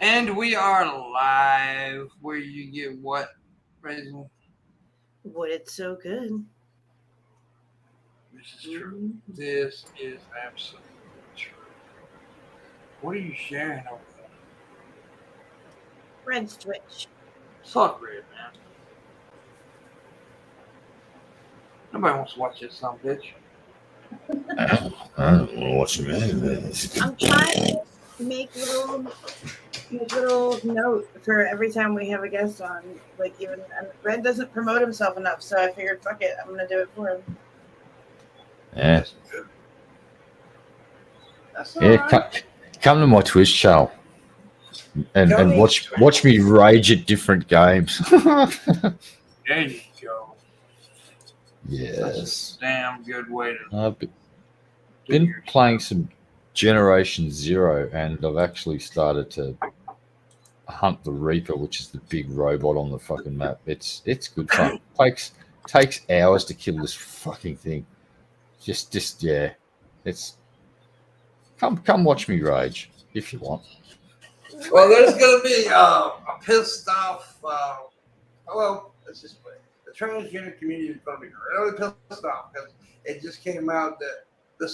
And we are live where you get what, Raisin? What it's so good. This is true. This is absolutely true. What are you sharing over there? Red's Twitch. Suck Red, man. Nobody wants to watch this son of a bitch. I don't want to watch the man. I'm trying to make little note for every time we have a guest on. Like even Red doesn't promote himself enough, so I figured, fuck it, I'm gonna do it for him. Yeah. That's all right. Come to my Twitch channel and watch me rage at different games. There you go. Yes. That's a damn good way to. I've been playing some Generation Zero, and I've actually started to hunt the Reaper, which is the big robot on the fucking map. It's good fun. Takes hours to kill this fucking thing. Just yeah. It's come watch me rage if you want. Well, there's gonna be a pissed off. Let's just put it. The transgender community is gonna be really pissed off because it just came out that the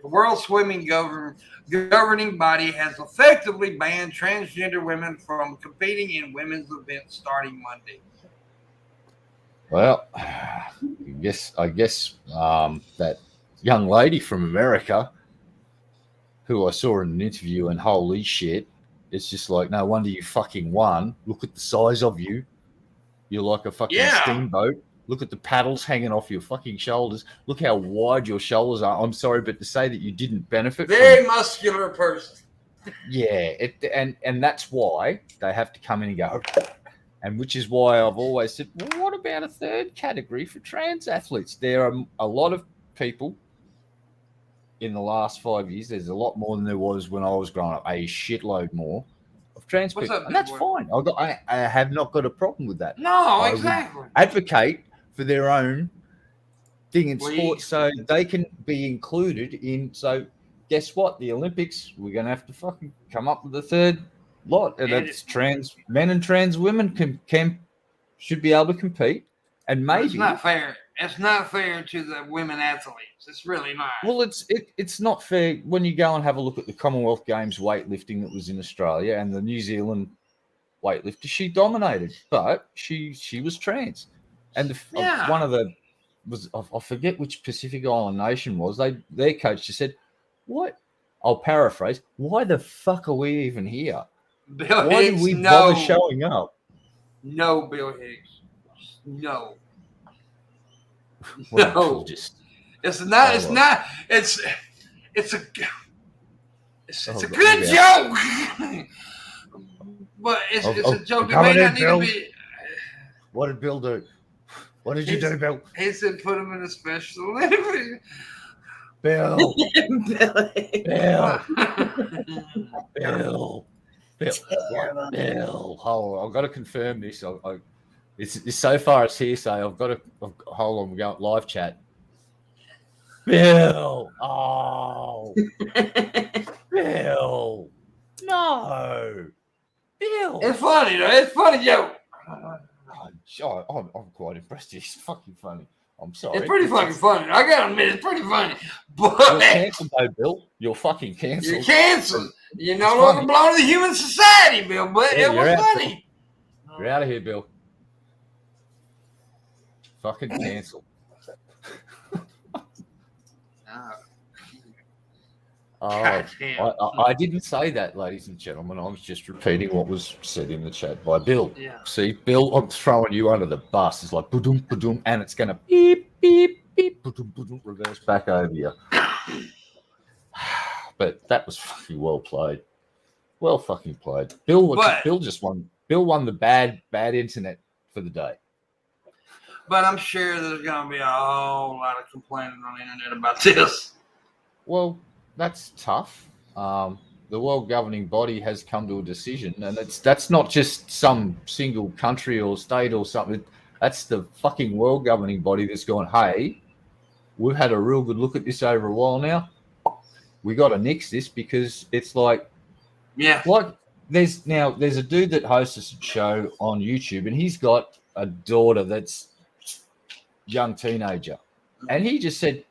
World Swimming governing body has effectively banned transgender women from competing in women's events starting Monday. Well, I guess that young lady from America who I saw in an interview, and holy shit, it's just like, no wonder you fucking won. Look at the size of you. You're like a fucking steamboat. Look at the paddles hanging off your fucking shoulders. Look how wide your shoulders are. I'm sorry, but to say that you didn't benefit very muscular person. Yeah, and that's why they have to come in and go. And which is why I've always said, well, what about a third category for trans athletes? There are a lot of people in the last 5 years. There's a lot more than there was when I was growing up. A shitload more of trans people, and that's fine. I have not got a problem with that. No, exactly. Advocate for their own thing in sports so they can be included in. So guess what? The Olympics, we're going to have to fucking come up with a third lot. And that's trans men and trans women should be able to compete. And maybe it's not fair. It's not fair to the women athletes. It's really not. Well, it's not fair when you go and have a look at the Commonwealth Games weightlifting that was in Australia and the New Zealand weightlifter. She dominated, but she was trans. And one of the was I forget which Pacific Island nation was. Their coach just said, "What?" I'll paraphrase. Why the fuck are we even here? Bill Why Higgs, do we bother showing up? No, Bill Higgs. No. No. It's not. It's not. It's a good joke. But it's a joke that may not need to be. What did Bill do? What did you do, Bill? He said put him in a special Olympics. Bill. Oh, I've got to confirm this. It's so far as hearsay. Hold on, we're going live chat. Bill. Oh. Bill. No. Bill. It's funny, though. It's a funny joke. I'm quite impressed. It's fucking funny. I'm sorry. It's pretty fucking funny. I gotta admit, it's pretty funny. But you're cancelled, though, Bill. You're fucking cancelled. You're cancelled. You're no longer belong to the human society, Bill. But it was funny. You're out of here, Bill. Fucking cancelled. I didn't say that, ladies and gentlemen. I was just repeating what was said in the chat by Bill. Yeah. See, Bill, I'm throwing you under the bus. It's like ba-dum, ba-dum, and it's going to beep, beep, beep, ba-dum, ba-dum, reverse back over you. But that was fucking well played. Well fucking played. Bill won the bad internet for the day. But I'm sure there's going to be a whole lot of complaining on the internet about this. Well, that's tough. The world governing body has come to a decision, and that's not just some single country or state or something. That's the fucking world governing body that's gone, hey, we've had a real good look at this over a while now. We got to nix this because it's like Yeah. Like there's a dude that hosts a show on YouTube, and he's got a daughter that's young teenager, and he just said,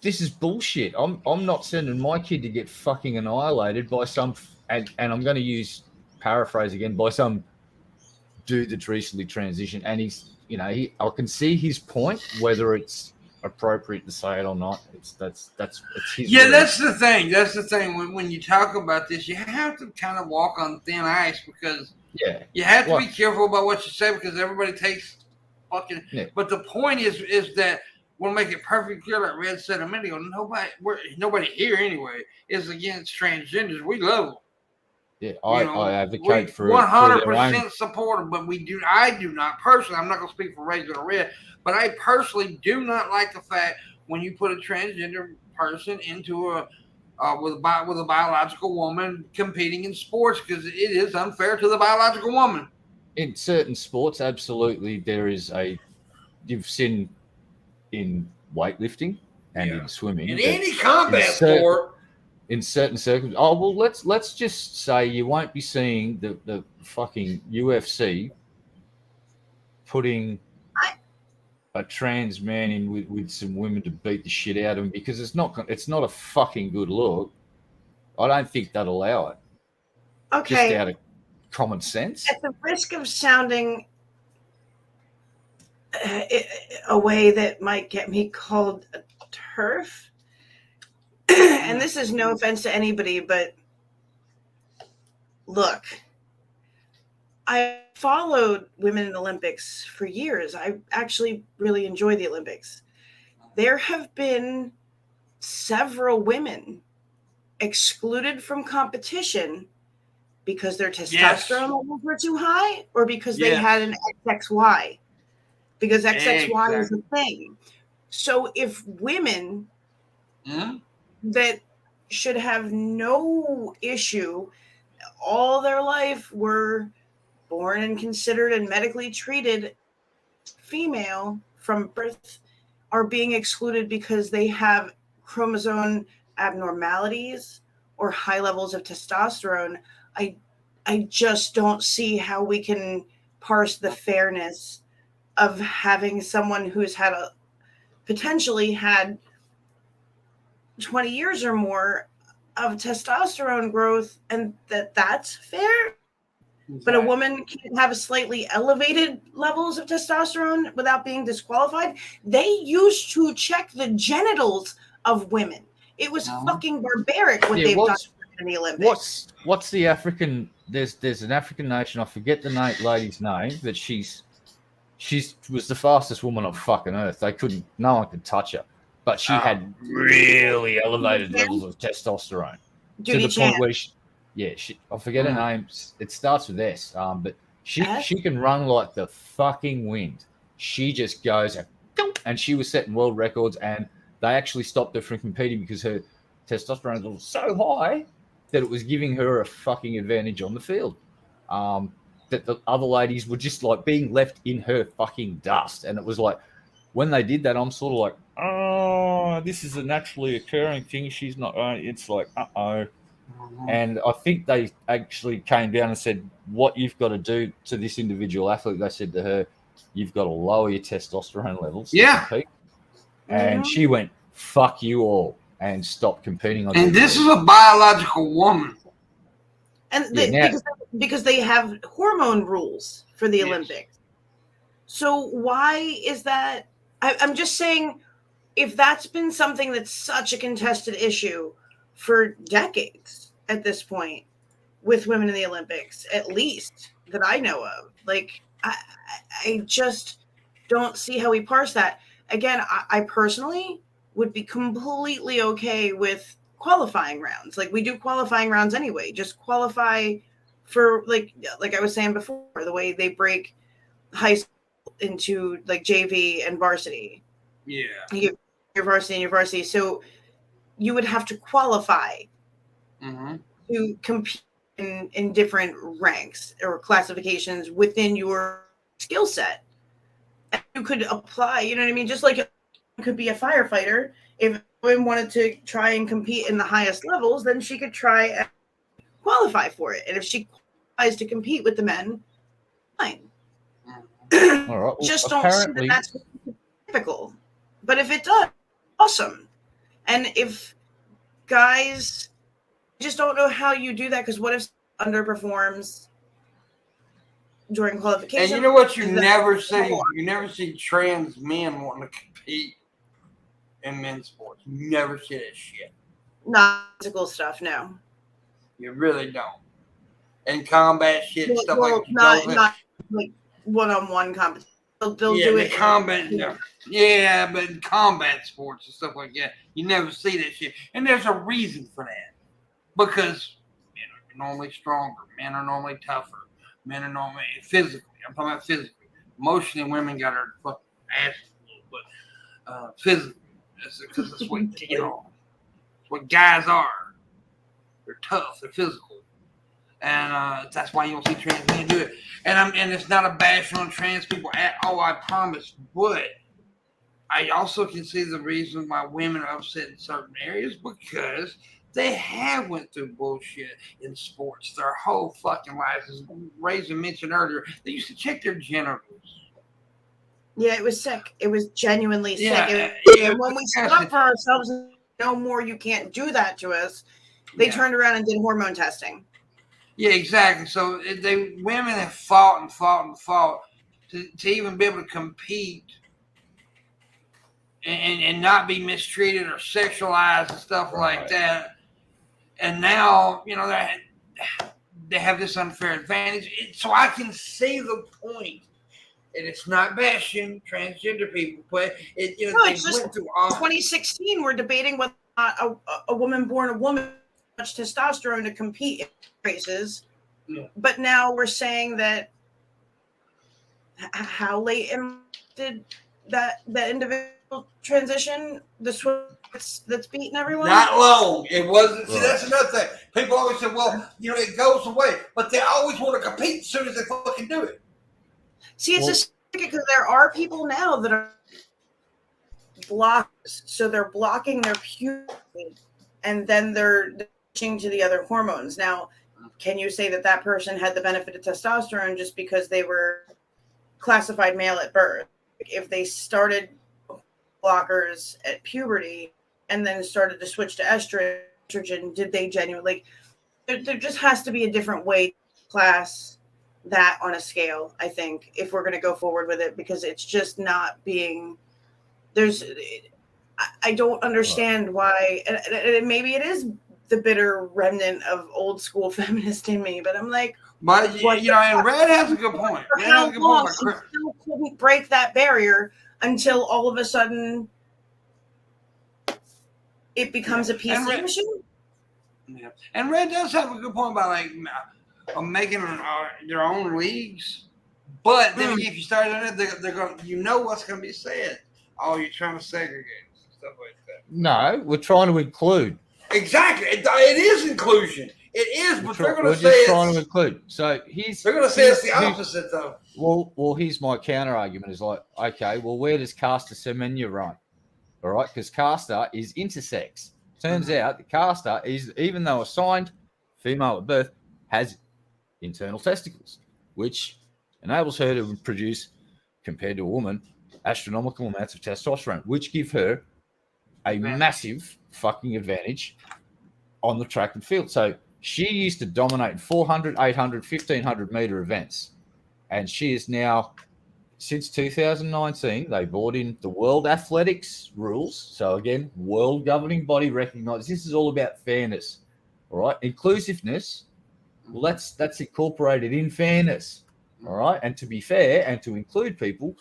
"This is bullshit. I'm not sending my kid to get fucking annihilated by some and I'm going to use paraphrase again by some dude that's recently transitioned." And he's I can see his point, whether it's appropriate to say it or not. It's his Yeah, word. that's the thing. That's the thing. When you talk about this, you have to kind of walk on thin ice because Yeah, you have to like, be careful about what you say because everybody takes fucking. yeah. But the point is that we'll make it perfectly clear, like Red said a minute ago. Nobody here anyway is against transgenders. We love them. Yeah, You I know, advocate we for their own. 100% support them, but I do not personally. I'm not going to speak for Razor or Red, but I personally do not like the fact when you put a transgender person into with a biological woman competing in sports because it is unfair to the biological woman. In certain sports, absolutely, you've seen in weightlifting and in swimming In that any combat sport. in certain circumstances. Oh well, let's just say you won't be seeing the fucking UFC putting a trans man in with some women to beat the shit out of him because it's not a fucking good look. I don't think they'd allow it. Okay. Just out of common sense. At the risk of sounding a way that might get me called a TERF, and this is no offense to anybody, but look, I followed women in the Olympics for years. I actually really enjoy the Olympics. There have been several women excluded from competition because their testosterone levels were too high or because they had an XXY. Because XXY is a thing. So if women that should have no issue all their life were born and considered and medically treated female from birth are being excluded because they have chromosome abnormalities or high levels of testosterone, I just don't see how we can parse the fairness of having someone who's potentially had 20 years or more of testosterone growth and that's fair. Exactly. But a woman can have slightly elevated levels of testosterone without being disqualified. They used to check the genitals of women. It was fucking barbaric what they've done in the Olympics. What's the African? There's an African nation. I forget the lady's name, but she was the fastest woman on fucking earth. No one could touch her, but she had really elevated levels of testosterone to the point where I forget her name. It starts with S. But she can run like the fucking wind. She just goes and she was setting world records, and they actually stopped her from competing because her testosterone was so high that it was giving her a fucking advantage on the field. That the other ladies were just like being left in her fucking dust. And it was like, when they did that, I'm sort of like, oh, this is a naturally occurring thing. She's not, it's like, uh-oh. And I think they actually came down and said, what you've got to do to this individual athlete, they said to her, you've got to lower your testosterone levels. Yeah. And she went, fuck you all, and stopped competing on. And this is a biological woman. And because they have hormone rules for the Olympics. So why is that? I'm just saying, if that's been something that's such a contested issue for decades at this point with women in the Olympics, at least that I know of, like, I just don't see how we parse that. Again, I personally would be completely okay with qualifying rounds. Like, we do qualifying rounds anyway. Just qualify for like I was saying before, the way they break high school into like JV and varsity. Yeah. You get your varsity and your varsity. So you would have to qualify to compete in different ranks or classifications within your skill set. And you could apply, you know what I mean? Just like it could be a firefighter. If women wanted to try and compete in the highest levels, then she could try qualify for it. And if she qualifies to compete with the men, fine. All right. Well, Just don't see that that's typical. But if it does, awesome. And if guys just don't know how you do that, because what if underperforms during qualification? And you know what? You never see trans men wanting to compete in men's sports. You never see that shit. Not physical stuff, no. You really don't. And combat shit and stuff like that. Not like one-on-one competition. They'll do it. Combat. Yeah, but in combat sports and stuff like that, you never see that shit. And there's a reason for that. Because men are normally stronger. Men are normally tougher. Men are normally physically. I'm talking about physically. Emotionally, women got their fucking ass a little bit. Physically. Because that's what, what guys are. They're tough. They're physical. And that's why you don't see trans men do it. And it's not a bash on trans people at all, I promise. But I also can see the reason why women are upset in certain areas, because they have went through bullshit in sports their whole fucking lives. As Raisin mentioned earlier, they used to check their genitals. Yeah, it was sick. It was genuinely sick. And when we stood up for ourselves, no more, you can't do that to us, they turned around and did hormone testing. Yeah, exactly. So women have fought and fought and fought to even be able to compete and not be mistreated or sexualized and stuff like that. And now, they have this unfair advantage. So I can see the point. And it's not bashing transgender people, but they went through all. 2016, we're debating whether or not a woman born a woman much testosterone to compete in races. Yeah. But now we're saying that how late did that individual transition, the switch that's beating everyone? Not long. It wasn't. See, that's another thing. People always say, well, it goes away. But they always want to compete as soon as they fucking do it. See, it's just because there are people now that are blockers. So they're blocking their puberty, and then they're switching to the other hormones. Now, can you say that person had the benefit of testosterone just because they were classified male at birth? If they started blockers at puberty and then started to switch to estrogen, did they genuinely? There just has to be a different way to class that on a scale, I think, if we're going to go forward with it, because it's just not being. I don't understand why, and maybe it is the bitter remnant of old school feminist in me, but I'm like, but and Red has a good point. For how long you still couldn't break that barrier until all of a sudden it becomes a PC issue? Yeah, and Red does have a good point about making their own leagues, but then if you start doing it, they're going. What's going to be said. Oh, you're trying to segregate stuff like that. No, we're trying to include. Exactly, it is inclusion. It is, but they're going to say it's trying to include. So they're going to say it's the opposite, though. Well, here's my counter argument: is like, okay, well, where does caster semenya run? All right, because caster is intersex. Turns out the caster is, even though assigned female at birth, has internal testicles, which enables her to produce, compared to a woman, astronomical amounts of testosterone, which give her a massive fucking advantage on the track and field. So she used to dominate 400, 800, 1500 meter events. And she is now, since 2019, they brought in the World Athletics rules. So again, world governing body recognized this is all about fairness. All right. Inclusiveness. Well, that's incorporated in fairness. All right. And to be fair and to include people,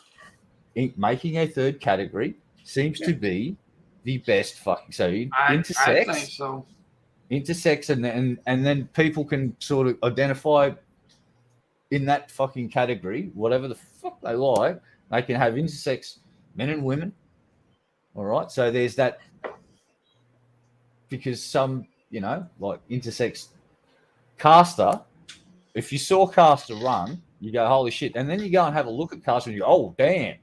making a third category seems to be the best fucking. So intersex. I think so. Intersex, and then people can sort of identify in that fucking category, whatever the fuck they like. They can have intersex men and women. All right. So there's that, because some, like intersex caster, if you saw caster run, you go, holy shit. And then you go and have a look at caster and you go, oh, damn,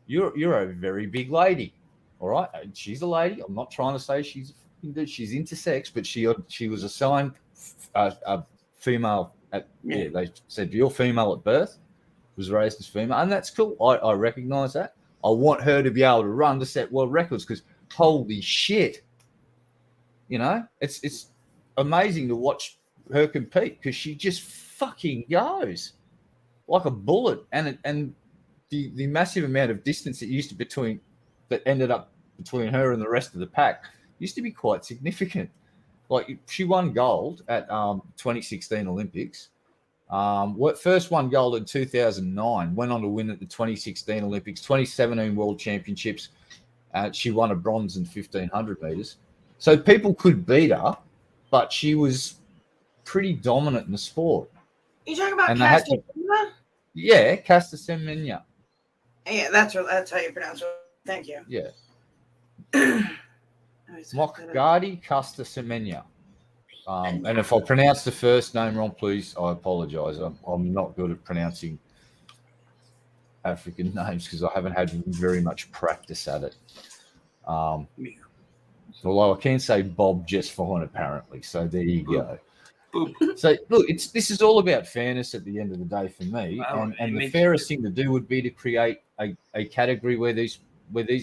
you're a very big lady. All right. She's a lady. I'm not trying to say she's intersex, but she was assigned a female. They said you're female at birth, was raised as female, and that's cool. I recognise that. I want her to be able to run to set world records because holy shit, it's amazing to watch her compete because she just fucking goes like a bullet, and the massive amount of distance that ended up between her and the rest of the pack used to be quite significant. Like she won gold at 2016 Olympics. First won gold in 2009. Went on to win at the 2016 Olympics, 2017 World Championships. She won a bronze in 1500 meters. So people could beat her, but she was pretty dominant in the sport. You talking about Caster Semenya? Yeah, Caster Semenya. Yeah, that's how you pronounce it. Thank you. Yeah. Mokgadi Caster Semenya. And if I pronounce the first name wrong, please, I apologise. I'm not good at pronouncing African names because I haven't had very much practice at it. Although I can say Bob just fine, apparently. So there you go. So look, this is all about fairness at the end of the day for me, and the fairest thing to do would be to create a category where these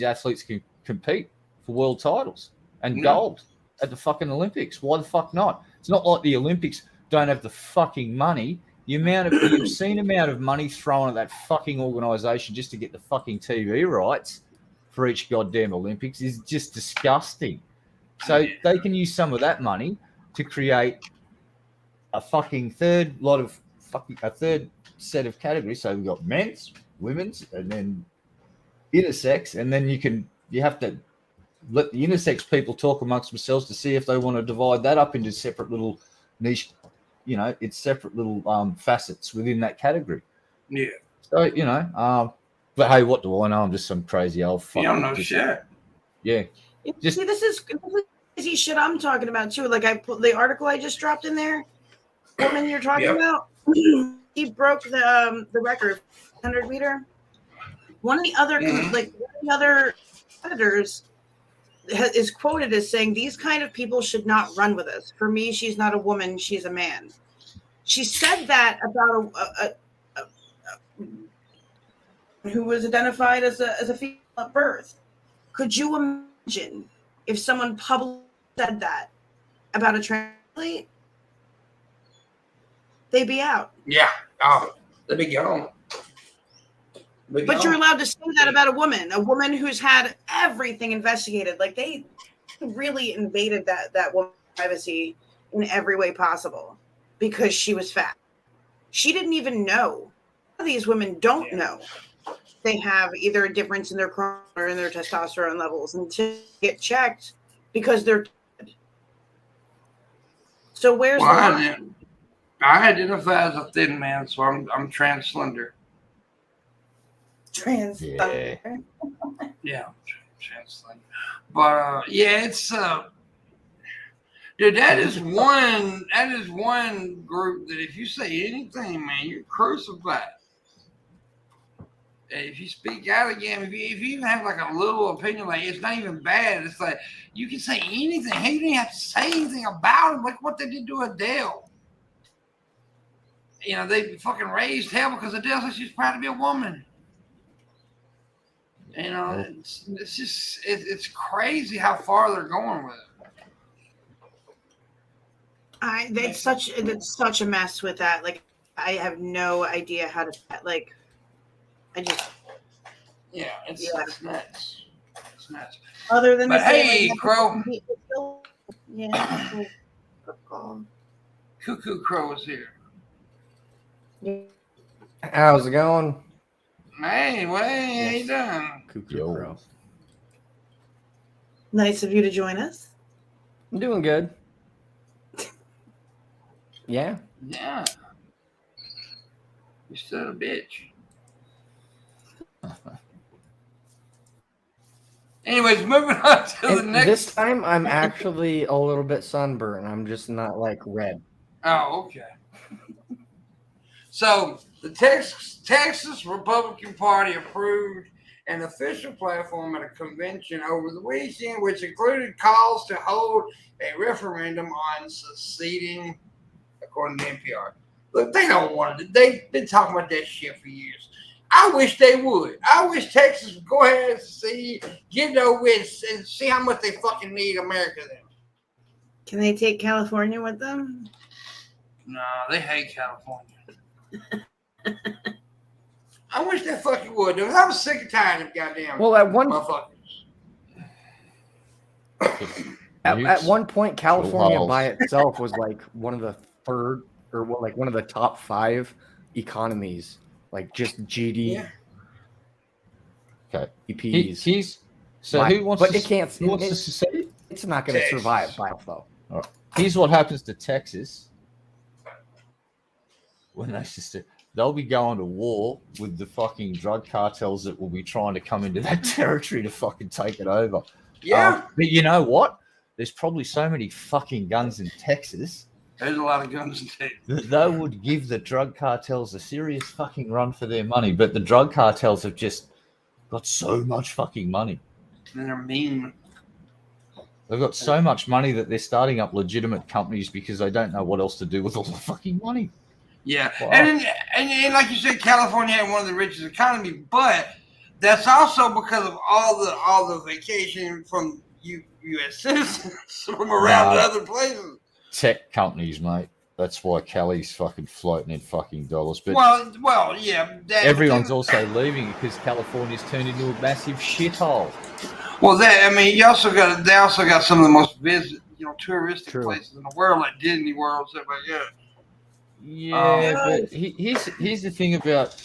athletes can compete for world titles and gold at the fucking Olympics. Why the fuck not? It's not like the Olympics don't have the fucking money. The obscene amount of money thrown at that fucking organisation just to get the fucking TV rights for each goddamn Olympics is just disgusting. So they can use some of that money to create a fucking third set of categories. So we've got men's, women's, and then intersex, and then you have to let the intersex people talk amongst themselves to see if they want to divide that up into separate little niche, it's separate little facets within that category. Yeah. So, but hey, what do I know? I'm just some crazy old fuck. You don't know shit. Yeah. See, this is crazy shit I'm talking about too. Like I put the article I just dropped in there. Woman you're talking about, he broke the record, 100 meter. One of the other competitors is quoted as saying, "These kind of people should not run with us. For me, she's not a woman; she's a man." She said that about who was identified as a female at birth. Could you imagine if someone publicly said that about a trans athlete? They'd be out. Yeah. Oh, they'd be gone. But you're allowed to say that about a woman who's had everything investigated. Like they really invaded that woman's privacy in every way possible because she was fat. She didn't even know. These women don't know they have either a difference in their hormone or in their testosterone levels until they get checked because they're dead. So where's the line? I identify as a thin man, so I'm trans slender. Trans slender. Yeah, trans slender. But it's dude, that is one group that if you say anything, man, you're crucified. If you speak out again, if you even have like a little opinion, like it's not even bad. It's like you can say anything. Hey, you didn't have to say anything about him, like what they did to Adele. They fucking raised hell because Adele said she's proud to be a woman. It's just it's crazy how far they're going with it. It's such a mess with that. Like I have no idea how to like. It's nuts. It's nuts. Other than hey, Crow. Yeah. Cuckoo Crow is here. How's it going? Hey, how you doing? Cuckoo Crow. Nice of you to join us. I'm doing good. Yeah. Yeah. You're still a bitch. Anyways, moving on to the next. This time I'm actually a little bit sunburned. I'm just not like red. Oh, okay. So the Texas Republican Party approved an official platform at a convention over the weekend, which included calls to hold a referendum on seceding according to NPR. Look, they don't want it. They've been talking about that shit for years. I wish they would. I wish Texas would go ahead and get it over with and see how much they fucking need America then. Can they take California with them? Nah, they hate California. I wish they fucking would. I was sick and tired of goddamn motherfuckers. At one point, California by itself was like one of the third or like one of the top 5 economies, like just GDP. Yeah. Okay. Who wants? But it can't. Who wants to say it's not going to survive by itself. All right. Here's what happens to Texas when they'll be going to war with the fucking drug cartels that will be trying to come into that territory to fucking take it over. Yeah. But you know what? There's probably so many fucking guns in Texas. There's a lot of guns in Texas. That they would give the drug cartels a serious fucking run for their money. But the drug cartels have just got so much fucking money. And they're mean. They've got so much money that they're starting up legitimate companies because they don't know what else to do with all the fucking money. Yeah. Wow. And like you said, California had one of the richest economies, but that's also because of all the vacation from U.S. citizens from around the other places. Tech companies, mate. That's why Cali's fucking floating in fucking dollars. But well, yeah. Everyone's also leaving because California's turned into a massive shithole. Well, they also got some of the most touristic places in the world, like Disney World, stuff like that. Yeah, but here's the thing about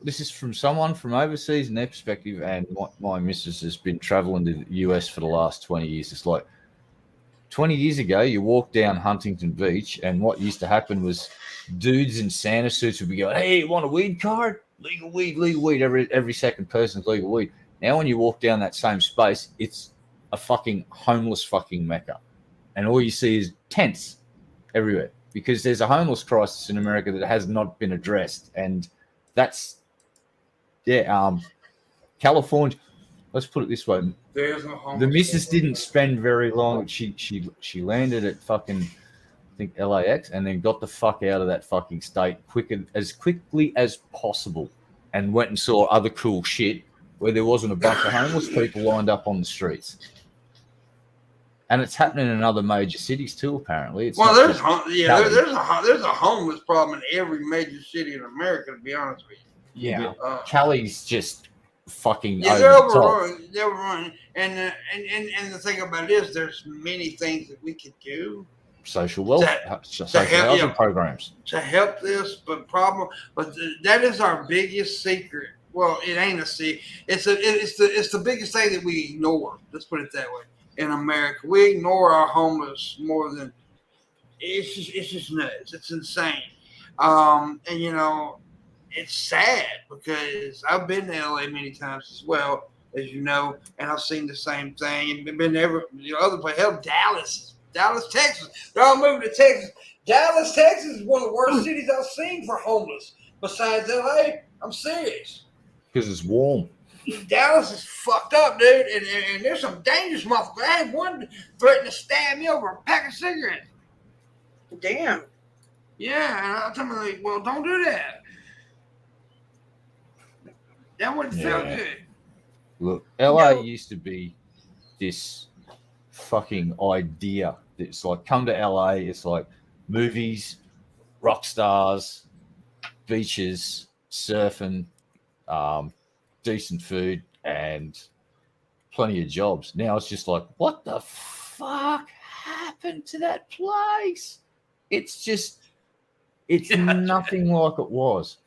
this is from someone from overseas and their perspective, and my missus has been traveling to the US for the last 20 years. It's like 20 years ago, you walk down Huntington Beach, and what used to happen was dudes in Santa suits would be going, "Hey, you want a weed card? Legal weed. Every second person's legal weed." Now, when you walk down that same space, it's a fucking homeless fucking mecca, and all you see is tents everywhere because there's a homeless crisis in America that has not been addressed, and that's California. Let's put it this way: the missus didn't spend very long. She landed at fucking I think LAX and then got the fuck out of that fucking state as quickly as possible, and went and saw other cool shit where there wasn't a bunch of homeless people lined up on the streets. And it's happening in other major cities too. Apparently, there's a homeless problem in every major city in America. To be honest with you, yeah, Cali's just fucking they're overrun. And the thing about it is, there's many things that we could do. Social welfare, social housing programs to help this, but that is our biggest secret. Well, it ain't a secret. It's the biggest thing that we ignore. Let's put it that way. In America, we ignore our homeless more than it's just nuts. It's insane. And it's sad because I've been to LA many times as well, as you know, and I've seen the same thing and been to other places. Hell, Dallas, Texas. They're all moving to Texas. Dallas, Texas is one of the worst cities I've seen for homeless. Besides LA, I'm serious. Because it's warm. Dallas is fucked up, dude, and there's some dangerous motherfuckers. I had one threaten to stab me over a pack of cigarettes. Damn. Yeah, and I told me, well, don't do that. That wouldn't feel good. Look, LA used to be this fucking idea. It's like, come to LA, it's like movies, rock stars, beaches, surfing, decent food, and plenty of jobs. Now it's just like, what the fuck happened to that place? It's nothing like it was.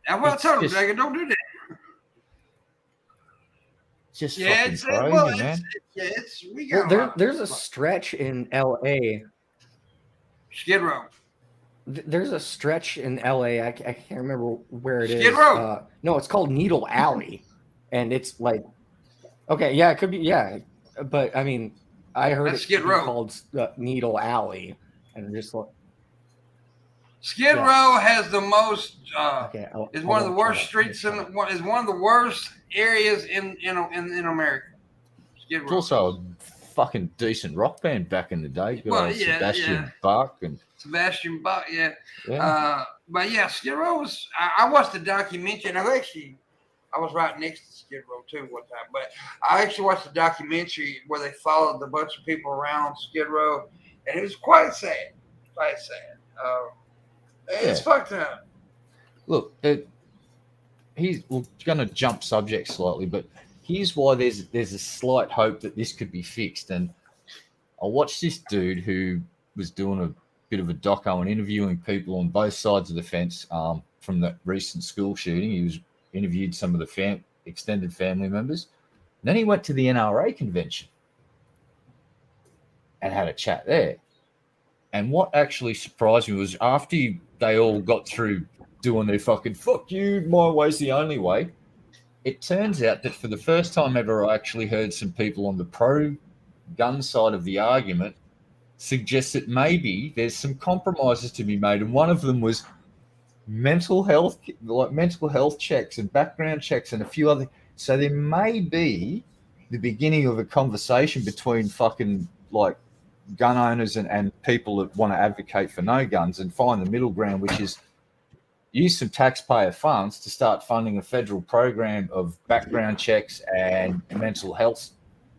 And what I told him, Dragon, don't do that. Just fucking crazy, man. There's a stretch in LA. Skid Row. There's a stretch in LA. I can't remember where it is. Skid Row. No, it's called Needle Alley, and it's like, okay, yeah, it could be, yeah, but I mean, I heard it's called Needle Alley, and I'm just like, Skid Row has the most. Is one of the worst streets is one of the worst areas in America. Skid Row. It's also a fucking decent rock band back in the day. Good Well, old yeah, Sebastian yeah. Bach and Sebastian Bach, yeah. yeah. But yeah, Skid Row was. I watched the documentary, and I was right next to Skid Row too one time. But I actually watched the documentary where they followed a bunch of people around Skid Row, and it was quite sad. Quite sad. It's fucked up. Look, we're going to jump subject slightly, but here's why there's a slight hope that this could be fixed. And I watched this dude who was doing a bit of a doco and interviewing people on both sides of the fence from that recent school shooting. He was interviewed some of the extended family members. And then he went to the NRA convention and had a chat there. And what actually surprised me was after they all got through doing their fucking fuck you, my way's the only way, it turns out that for the first time ever, I actually heard some people on the pro-gun side of the argument suggest that maybe there's some compromises to be made. And one of them was mental health checks and background checks and a few other. So there may be the beginning of a conversation between fucking like gun owners and people that want to advocate for no guns and find the middle ground, which is use some taxpayer funds to start funding a federal program of background checks and mental health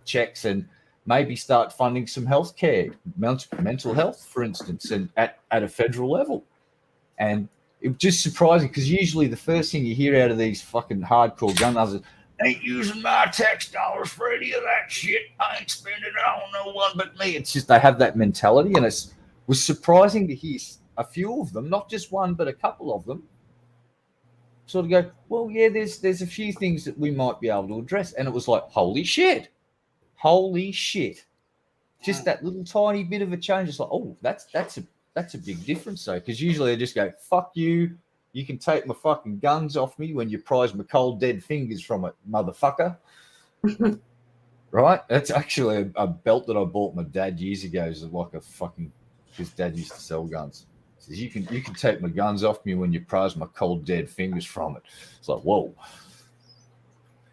checks, and maybe start funding some healthcare, mental health, for instance, and at a federal level. And it was just surprising because usually the first thing you hear out of these fucking hardcore gun owners is, ain't using my tax dollars for any of that shit. I ain't spending it on no one but me. It's just they have that mentality, and it was surprising to hear a few of them, not just one, but a couple of them, sort of go, well, yeah, there's a few things that we might be able to address. And it was like, holy shit. Just that little tiny bit of a change. It's like, oh, that's a big difference, though, because usually they just go, fuck you. You can take my fucking guns off me when you prize my cold dead fingers from it, motherfucker. Right? That's actually a belt that I bought my dad years ago. It's like a fucking, his dad used to sell guns. He says, you can take my guns off me when you prize my cold dead fingers from it. It's like, whoa.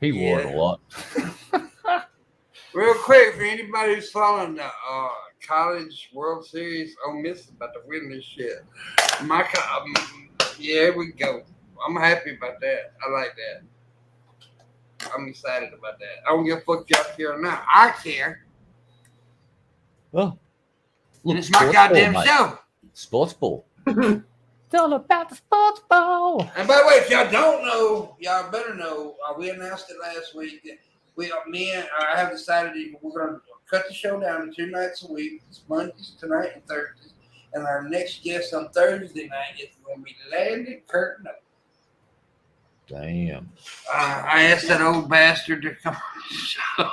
He wore it a lot. Real quick, for anybody who's following the college World Series, Ole Miss is about to win this shit. Yeah, we go. I'm happy about that. I like that. I'm excited about that. I don't give a fuck y'all care or not. I care. Well, look, and it's my goddamn show. Sports ball. It's all about the sports ball. And by the way, if y'all don't know, y'all better know. We announced it last week. I have decided we're going to cut the show down to 2 nights a week. It's Mondays, tonight, and Thursdays. And our next guest on Thursday night is going to be Landon Curtin. Damn. I asked that old bastard to come on the show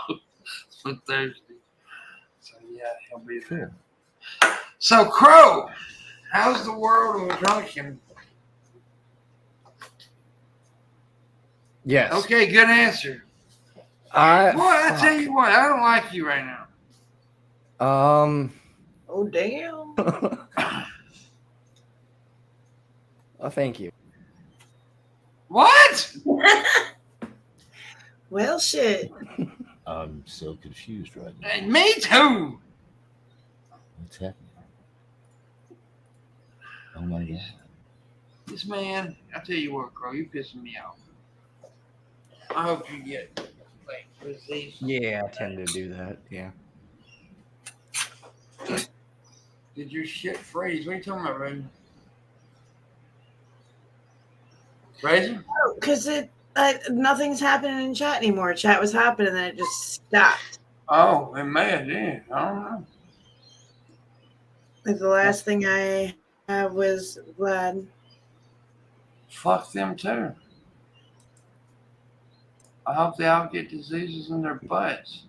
for Thursday. So, yeah, he'll be there. So, Crow, how's the world of drunken? Yes. Okay, good answer. I tell you what, I don't like you right now. Oh, damn. Oh, thank you. What? Well, shit. I'm so confused right now. And me too. What's happening? Oh my God. This man, I tell you what, Crow, you pissing me off. I hope you get like disease. Yeah, I tend to do that. Yeah. Did your shit freeze? What are you talking about, Razor? Razor? Oh, because nothing's happening in chat anymore. Chat was happening, and then it just stopped. Oh, it may have did. I don't know. Like the last thing I had was Vlad. Fuck them too. I hope they all get diseases in their butts.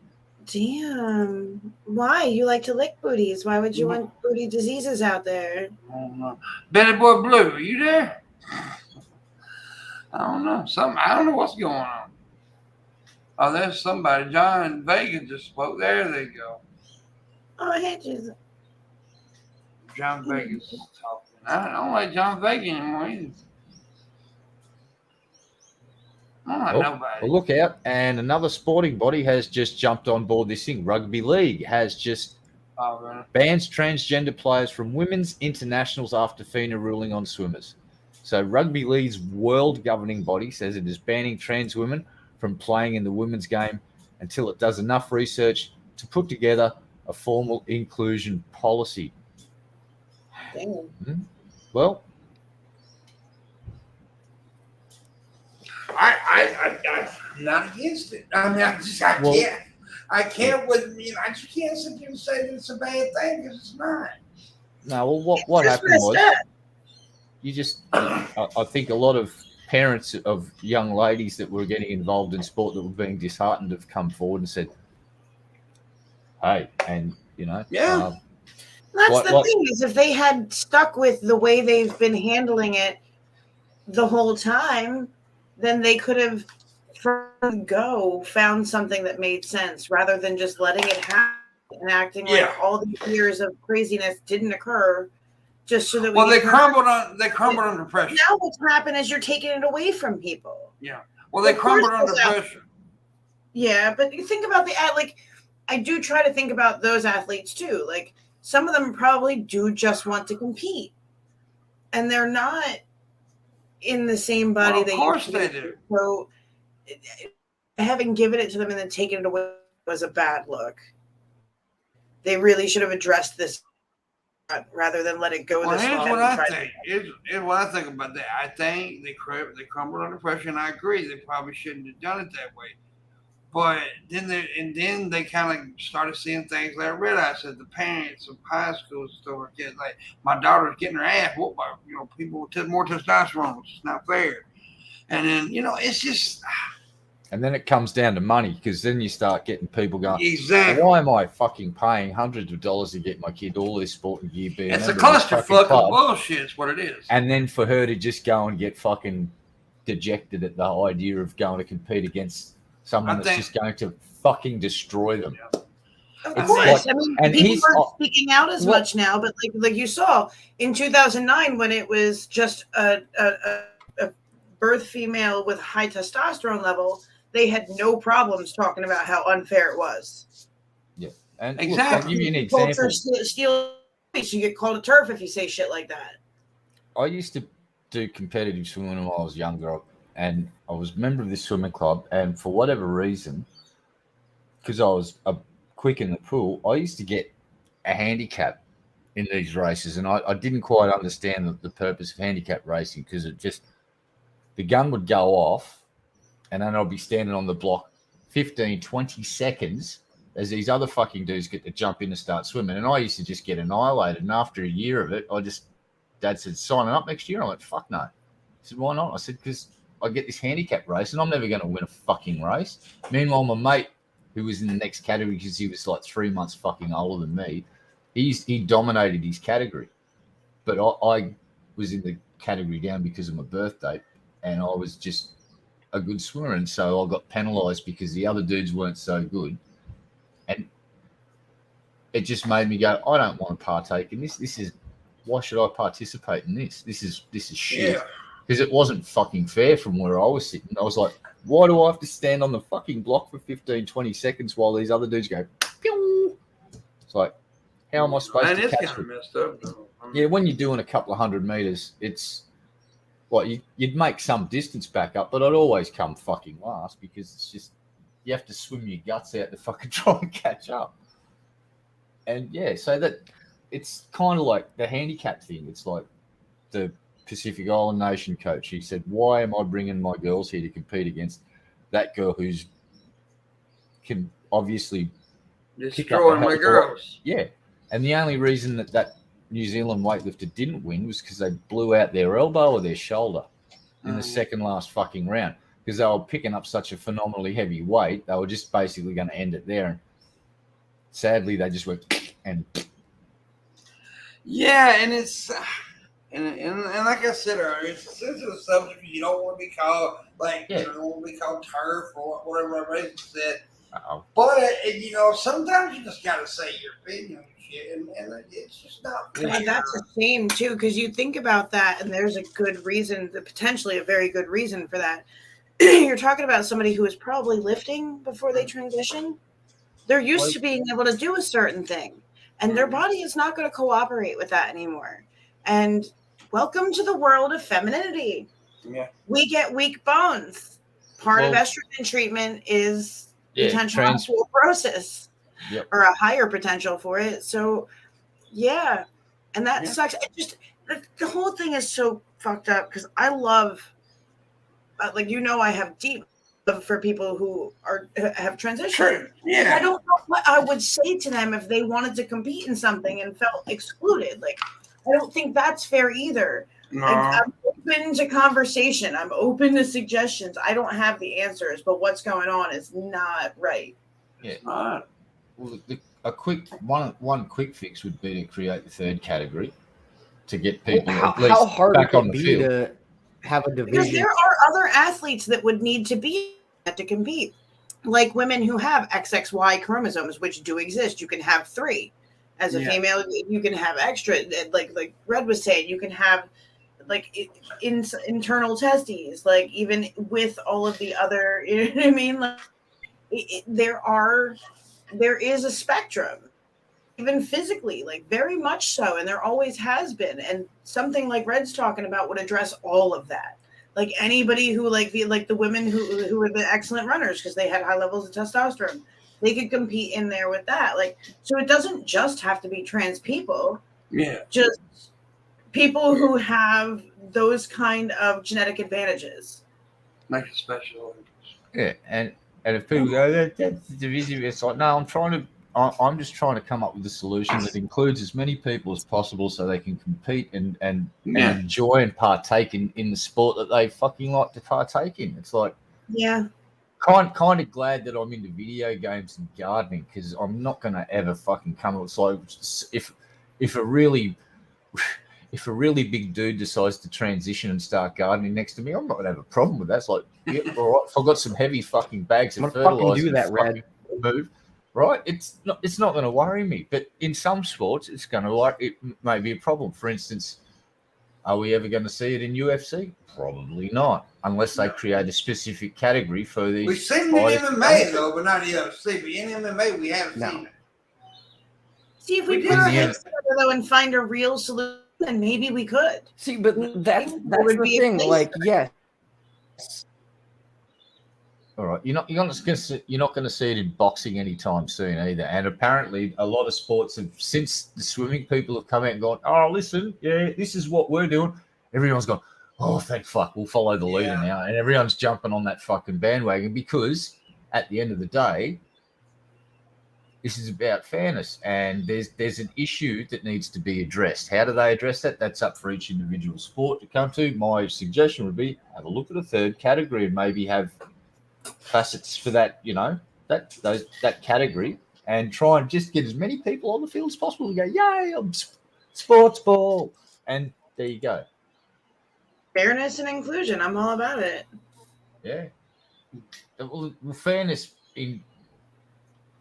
Damn. Why? You like to lick booties. Why would you want booty diseases out there? I don't know. Betty Boy Blue, are you there? I don't know. I don't know what's going on. Oh, there's somebody. John Vega just spoke. There they go. Oh, I hate you. John Vega's talking. I don't like John Vega anymore either. Nobody. Well, look out. And another sporting body has just jumped on board this thing. Rugby League has just bans transgender players from women's internationals after FINA ruling on swimmers. So Rugby League's world governing body says it is banning trans women from playing in the women's game until it does enough research to put together a formal inclusion policy. Damn. Well, I'm not against it. I mean, I can't I just can't sit here and say that it's a bad thing because it's not. no, well, what happened was you just, I think a lot of parents of young ladies that were getting involved in sport that were being disheartened have come forward and said, hey, and, That's the thing is if they had stuck with the way they've been handling it the whole time, then they could have from the go found something that made sense rather than just letting it happen and acting like all these years of craziness didn't occur just so that they crumbled under pressure. Now what's happened is you're taking it away from people. Yeah. Well, they crumbled under pressure. Yeah, but you think about I do try to think about those athletes too. Like some of them probably do just want to compete, and they're not in the same body. Of course they do. So having given it to them and then taken it away was a bad look. They really should have addressed this rather than let it go. Well, here's what I think. Here's what I think about that. I think they crumbled under pressure, and I agree. They probably shouldn't have done it that way. But then they kind of started seeing things like Red Eye said. The parents of high school store kids, like my daughter's getting her ass whooped by people with more testosterone. It's not fair. And then it's just. And then it comes down to money because then you start getting people going, exactly. Why am I fucking paying hundreds of dollars to get my kid all this sporting gear? It's a clusterfuck of bullshit is what it is. And then for her to just go and get fucking dejected at the idea of going to compete against someone that's just going to fucking destroy them. Of course. People aren't speaking out as much now, but like you saw in 2009 when it was just a birth female with high testosterone level, they had no problems talking about how unfair it was. Yeah, and exactly. I'll give you an example. You get called a turf if you say shit like that. I used to do competitive swimming when I was younger, and I was a member of this swimming club. And for whatever reason, because I was quick in the pool, I used to get a handicap in these races, and I didn't quite understand the purpose of handicap racing because the gun would go off, and then I'd be standing on the block 15, 20 seconds as these other fucking dudes get to jump in and start swimming. And I used to just get annihilated. And after a year of it, Dad said, signing up next year? I went, fuck no. He said, why not? I said, because I get this handicap race and I'm never going to win a fucking race. Meanwhile, my mate, who was in the next category because he was like 3 months fucking older than me, he dominated his category. But I was in the category down because of my birthday. And I was just a good swimmer. And so I got penalised because the other dudes weren't so good. And it just made me go, I don't want to partake in this. Why should I participate in this? This is shit. Because it wasn't fucking fair from where I was sitting. I was like, why do I have to stand on the fucking block for 15, 20 seconds while these other dudes go, pew? It's like, how am I supposed to catch kind of messed up, though. Yeah, when you're doing a couple of 100 meters, it's you'd make some distance back up, but I'd always come fucking last because it's just you have to swim your guts out to fucking try and catch up. And yeah, so that it's kind of like the handicap thing. It's like the Pacific Island Nation coach. He said, "Why am I bringing my girls here to compete against that girl who's can obviously destroy my girls?" Yeah, and the only reason that New Zealand weightlifter didn't win was because they blew out their elbow or their shoulder in the second last fucking round because they were picking up such a phenomenally heavy weight. They were just basically going to end it there. And sadly, they just went and yeah, and it's and like I said earlier, it's a sensitive subject. You don't want to be called you don't want to be called turf or whatever everybody said. But sometimes you just got to say your opinion. And it's just not fair. And that's a shame too, because you think about that, and there's a good reason, potentially a very good reason for that. you're talking about somebody who is probably lifting before they transition. They're used to being able to do a certain thing, and their body is not going to cooperate with that anymore. And welcome to the world of femininity. Yeah. We get weak bones. Part of estrogen treatment is potential osteoporosis, or a higher potential for it. So, yeah, and that sucks. It just the whole thing is so fucked up because I love, I have deep love for people who have transitioned. Yeah. I don't know what I would say to them if they wanted to compete in something and felt excluded. Like, I don't think that's fair either. No. I'm open to conversation. I'm open to suggestions. I don't have the answers, but what's going on is not right. Yeah. Well, one quick fix would be to create the third category to get people at least how hard back would on it the be field. to have a division? Because there are other athletes that would need to be to compete, like women who have XXY chromosomes, which do exist. You can have 3. As a female, you can have extra. Like Red was saying, you can have internal testes. Like even with all of the other, you know what I mean? Like there is a spectrum, even physically, like very much so, and there always has been. And something like Red's talking about would address all of that. Like anybody who like the women who were the excellent runners because they had high levels of testosterone, they could compete in there with that. Like, so it doesn't just have to be trans people. Yeah. Just people who have those kind of genetic advantages. Make it special. Yeah, and if people go, that's the division, it's like, no, I'm just trying to come up with a solution that includes as many people as possible so they can compete and enjoy and partake in the sport that they fucking like to partake in. It's like, kind of glad that I'm into video games and gardening because I'm not going to ever fucking come up. So if a really big dude decides to transition and start gardening next to me, I'm not going to have a problem with that. It's like, yeah, all right, if I've got some heavy fucking bags of fertilizer, do that, Red. Move. Right, it's not going to worry me, but in some sports, it's going to it may be a problem. For instance, are we ever going to see it in UFC? Probably not, unless they create a specific category for these. We've seen it in MMA though, but not UFC. But in MMA, we haven't seen it. See, if we put our heads together though and find a real solution, then maybe we could. See, but that's the thing. Like, yes. All right, you're not going to see it in boxing anytime soon either. And apparently, a lot of sports have, since the swimming people have come out and gone, oh, listen, yeah, this is what we're doing. Everyone's gone, oh, thank fuck, we'll follow the leader now, and everyone's jumping on that fucking bandwagon because at the end of the day, this is about fairness, and there's an issue that needs to be addressed. How do they address that? That's up for each individual sport to come to. My suggestion would be have a look at a third category and maybe have facets for that, that category, and try and just get as many people on the field as possible to go, yay, I'm sports ball, and there you go. Fairness and inclusion, I'm all about it. Yeah. Well, fairness in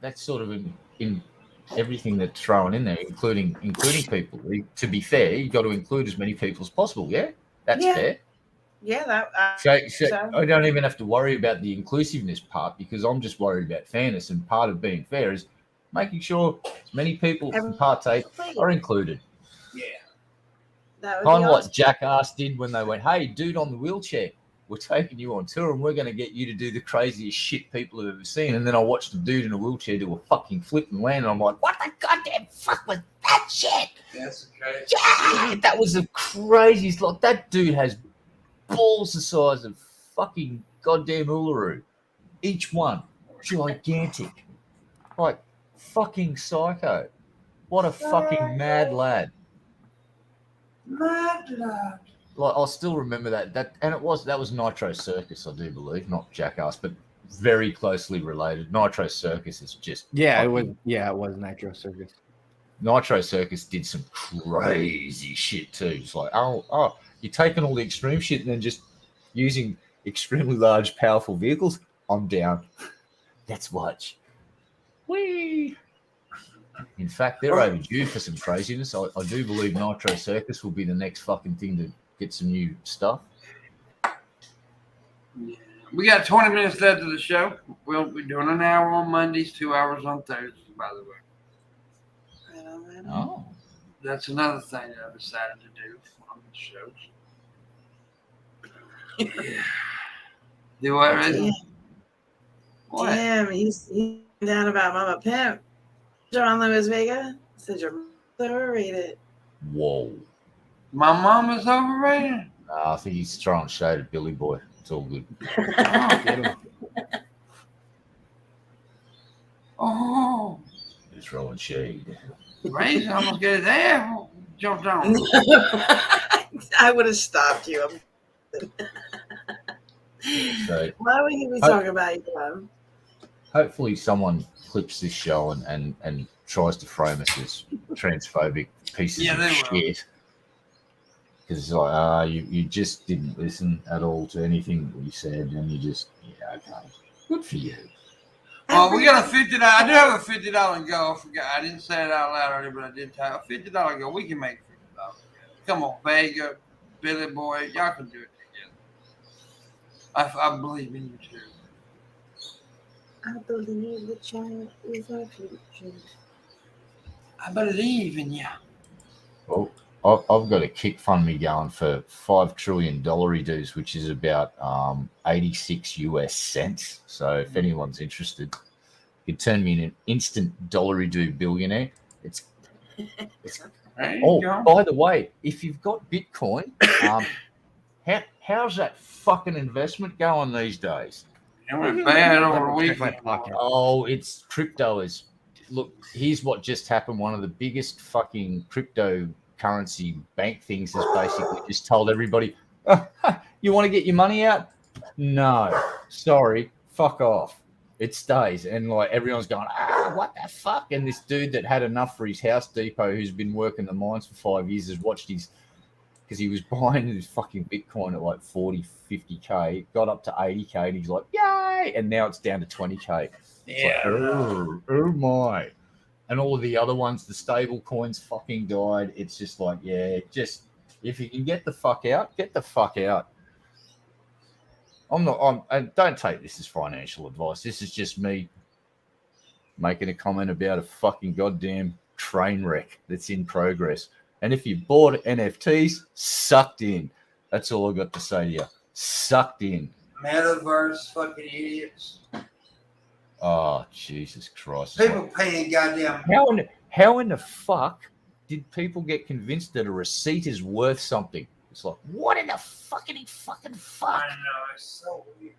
that's sort of in everything that's thrown in there, including people. To be fair, you've got to include as many people as possible. Yeah, that's fair. Yeah, so I don't even have to worry about the inclusiveness part because I'm just worried about fairness. And part of being fair is making sure as many people who partake are included. Yeah. Kind of like Jackass did when they went, hey, dude on the wheelchair, we're taking you on tour and we're going to get you to do the craziest shit people have ever seen. And then I watched a dude in a wheelchair do a fucking flip and land. And I'm like, what the goddamn fuck was that shit? That's okay. Yeah, that was the craziest. Like, that dude has balls the size of fucking goddamn Uluru. Each one gigantic. Like, fucking psycho. What a fucking mad lad. Mad lad. Like, I'll still remember that and that was Nitro Circus, I do believe, not Jackass, but very closely related. Nitro Circus is just it was Nitro Circus. Nitro Circus did some crazy shit too. It's like, oh, you're taking all the extreme shit and then just using extremely large, powerful vehicles. I'm down. Let's watch. Whee! In fact, they're overdue for some craziness. I do believe Nitro Circus will be the next fucking thing to get some new stuff. Yeah. We got 20 minutes left of the show. We'll be doing an hour on Mondays, 2 hours on Thursdays, by the way. Oh. That's another thing that I decided to do on the shows. Yeah. Do what, Reggie? What? Damn, he's down about Mama Pimp. John Lewis Vega said you're overrated. Whoa. My mama's overrated? I think he's throwing shade at Billy Boy. It's all good. Oh. He's throwing shade. Ray's almost got his ass jumped on. I would have stopped you. So, why would he be talking about you? Hopefully someone clips this show and tries to frame us as transphobic pieces of shit. Because it's like, you just didn't listen at all to anything we said, and you just, okay. Good for you. Well, we got a $50. I do have a $50 goal. I forgot. I didn't say it out loud earlier, but I did tell a $50 goal. We can make $50. Come on, Vega, Billy Boy, y'all can do it together. I believe in you too. I believe the child is our future. I believe in you. Well, I've got a kick-fund-me going for $5 trillion dues, which is about 86 US cents. So if anyone's interested, you can turn me in an instant dollar-do billionaire. It's by the way, if you've got Bitcoin, how's that fucking investment going these days? It went bad over the weekend. Oh, it's crypto is. Look, here's what just happened. One of the biggest fucking cryptocurrency bank things has basically just told everybody, you want to get your money out? No, sorry, fuck off. It stays. And like everyone's going, what the fuck? And this dude that had enough for his house depot, who's been working the mines for 5 years, has watched his, because he was buying his fucking Bitcoin at like 40, 50K, got up to 80K, and he's like, yay! And now it's down to 20K. Yeah. Like, oh my. And all of the other ones, the stable coins fucking died. It's just like, just if you can get the fuck out, get the fuck out. And don't take this as financial advice. This is just me making a comment about a fucking goddamn train wreck that's in progress. And if you bought NFTs, sucked in. That's all I got to say to you. Sucked in. Metaverse fucking idiots. Oh, Jesus Christ. People paying goddamn. How in the fuck did people get convinced that a receipt is worth something? It's like, what in the fuck? I know, it's so weird.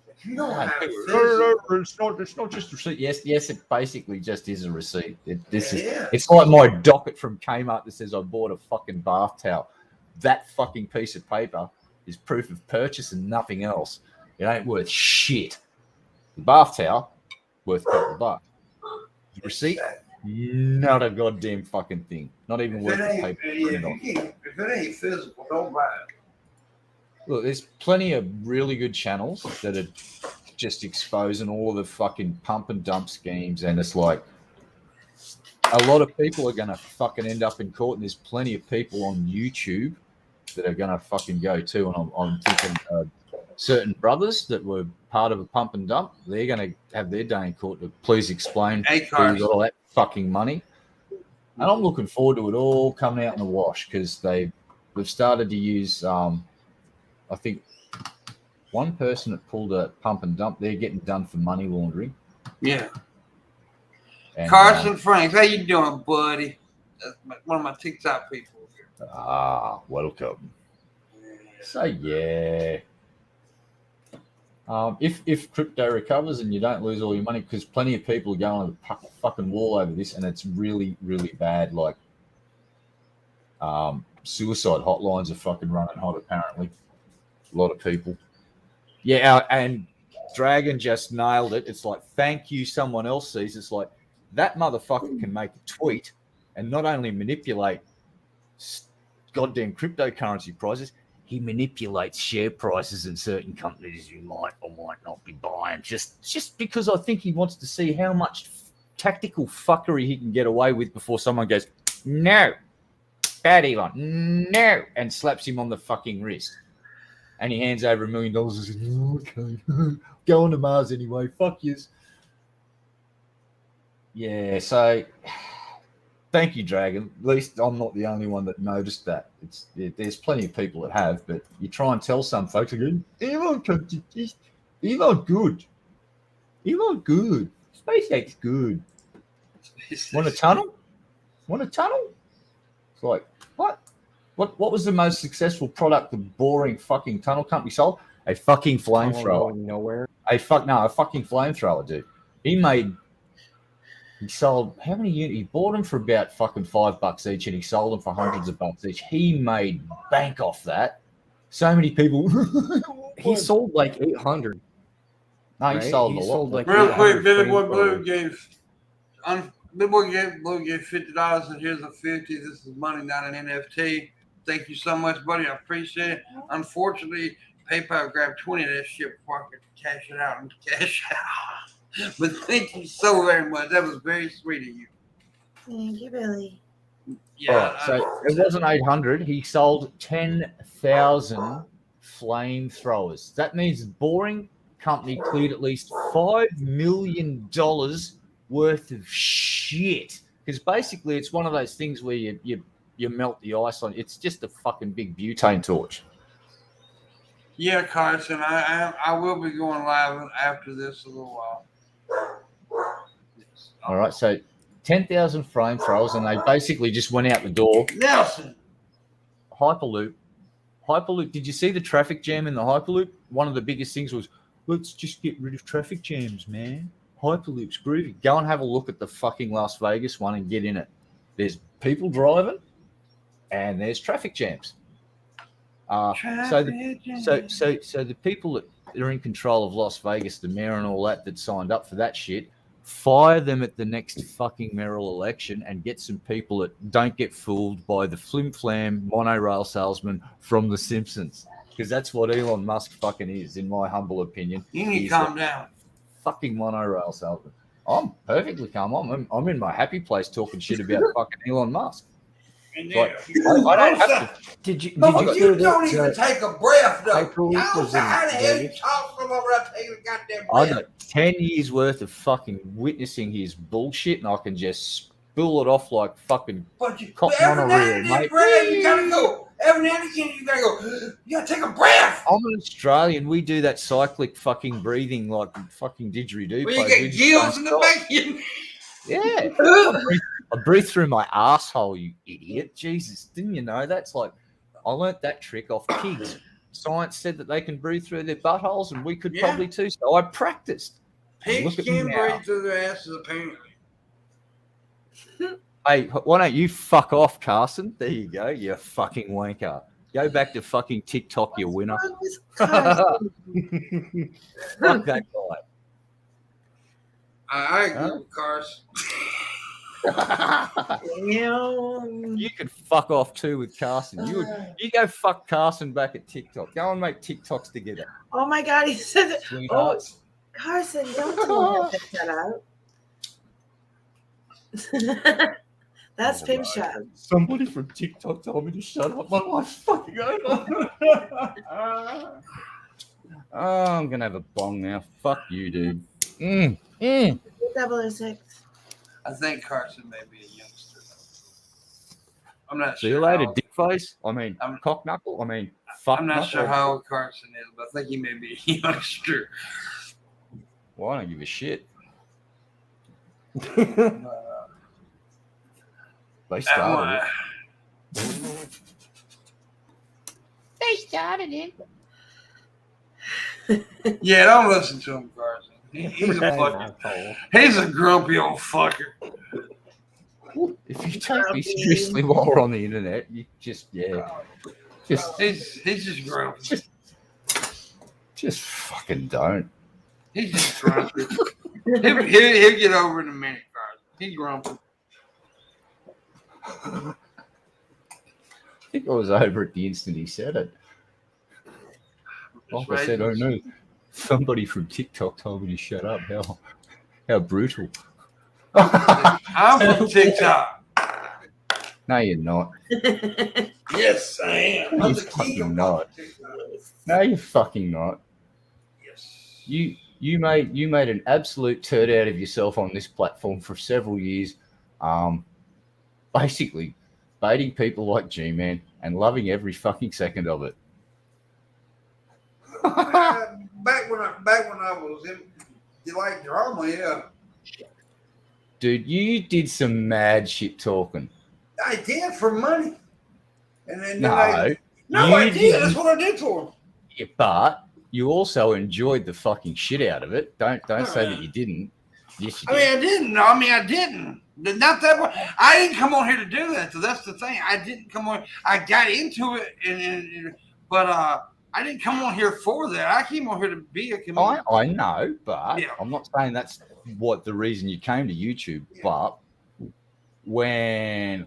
If you don't have it's not just a receipt. Yes, it basically just is a receipt. Yeah. It's like my docket from Kmart that says I bought a fucking bath towel. That fucking piece of paper is proof of purchase and nothing else. It ain't worth shit. The bath towel, worth $2. The receipt, not a goddamn fucking thing. Not even worth the paper. If it ain't physical, don't buy it. Look, there's plenty of really good channels that are just exposing all the fucking pump and dump schemes, and it's like a lot of people are going to fucking end up in court, and there's plenty of people on YouTube that are going to fucking go too. And I'm thinking certain brothers that were part of a pump and dump, they're going to have their day in court to please explain who got all that fucking money. And I'm looking forward to it all coming out in the wash, because they've started to use, I think, one person that pulled a pump and dump, they're getting done for money laundering. Yeah. And, Carson Franks, how you doing, buddy? That's one of my TikTok people. Welcome. So yeah. If crypto recovers and you don't lose all your money, because plenty of people are going on the fucking wall over this, and it's really, really bad. Like, suicide hotlines are fucking running hot, apparently. A lot of people. Yeah, and Dragon just nailed it. It's like, thank you, someone else sees. It's like, that motherfucker can make a tweet and not only manipulate goddamn cryptocurrency prices, he manipulates share prices in certain companies you might or might not be buying, just because I think he wants to see how much tactical fuckery he can get away with before someone goes, no, bad Elon, no, and slaps him on the fucking wrist. and he hands over $1 million and says, oh, okay, going to Mars anyway, fuck yous. Yeah, so thank you, Dragon. At least I'm not the only one that noticed that. There's plenty of people that have, but you try and tell some folks, Elon good. Elon good. SpaceX good. Want a tunnel? Want a tunnel? It's like, what? What was the most successful product the boring fucking tunnel company sold? A fucking flamethrower. Nowhere. A fucking flamethrower, dude. He sold how many units? He bought them for about fucking $5 each, and he sold them for hundreds of bucks each. He made bank off that. So many people. He sold like 800. No, he right? sold He a lot. sold like Real quick, 800 Billy Boy flamethrowers. Blue gave $50 and here's a 50. This is money, not an NFT. Thank you so much, buddy. I appreciate it. Unfortunately, PayPal grabbed 20 of that shit before I could cash it out and cash out. But thank you so very much. That was very sweet of you. Thank you, Billy. Yeah. So it wasn't 800. He sold 10,000 flamethrowers. That means the boring company cleared at least $5 million worth of shit. Because basically, it's one of those things where you melt the ice on. It's just a fucking big butane torch. Yeah, Carson, I will be going live after this a little while. All right, so 10,000 flamethrowers, and they basically just went out the door. Nelson. Hyperloop. Did you see the traffic jam in the Hyperloop? One of the biggest things was, let's just get rid of traffic jams, man. Hyperloop's groovy. Go and have a look at the fucking Las Vegas one and get in it. There's people driving, and there's traffic jams. So the people that are in control of Las Vegas, the mayor and all that signed up for that shit, fire them at the next fucking mayoral election and get some people that don't get fooled by the flim-flam monorail salesman from The Simpsons. Because that's what Elon Musk fucking is, in my humble opinion. You need to calm down. Fucking monorail salesman. I'm perfectly calm. I'm in my happy place talking shit about fucking Elon Musk. Like, I don't have to. Did you you hear don't that, even take a breath, though. Hyperloop was in How the hell you Vegas? talk from over there taking a goddamn I breath? got 10 years worth of fucking witnessing his bullshit, and I can just spool it off like fucking But you cop every now monorail, and then, mate. breath, you gotta go. Every now and again, you gotta go. You gotta take a breath. I'm an Australian. We do that cyclic fucking breathing like fucking didgeridoo. Where you pose. We get just gills don't in the stop. back. You- Yeah. I breathe through my asshole, you idiot. Jesus, didn't you know that's like I learnt that trick off pigs. Science said that they can breathe through their buttholes, and we could Yeah. probably too. So I practiced. Pigs Look at me can now. breathe through their asses, apparently. Hey, why don't you fuck off, Carson? There you go, you fucking wanker. Go back to fucking TikTok, you winner. What's wrong with Carson? Fuck that guy. I agree with Carson. You could fuck off too with Carson. You go fuck Carson back at TikTok. Go and make TikToks together. Oh my God, he said that. Oh, Sweethearts. Carson, don't tell him to shut up. That's Oh, Pim right. Shot. Somebody from TikTok told me to shut up. My life's fucking over. Oh, I'm gonna have a bong now. Fuck you, dude. 006. I think Carson may be a youngster. I'm not See sure. you later, how- dick face. I mean, I'm- cock knuckle. I mean, fuck I'm not knuckle. sure how old Carson is, but I think he may be a youngster. Well, I don't give a shit. They started it. They started it. Yeah, don't listen to him, Carson. He's a grumpy old fucker. If you take me seriously while we're on the internet, you just He's just grumpy. just fucking don't. He's just grumpy. he'll get over it in a minute, Carson. He's grumpy. I think I was over at the instant he said it. Like I said, oh no, somebody from TikTok told me to shut up. How brutal. I'm from TikTok. No, you're not. Yes, I am. No, I'm you're the king fucking of not. TikTok. No, you're fucking not. Yes. You made an absolute turd out of yourself on this platform for several years, basically baiting people like G-Man and loving every fucking second of it. Back when I was in, you like drama, yeah. Dude, you did some mad shit talking. I did for money. And then No, I did. didn't. That's what I did for him. Yeah, but you also enjoyed the fucking shit out of it. Don't say that you didn't. Yes, you did. I didn't. Not that one. I didn't come on here to do that. So that's the thing. I didn't come on. I got into it, but I didn't come on here for that. I came on here to be a comedian. I know, but Yeah. I'm not saying that's what the reason you came to YouTube. Yeah. But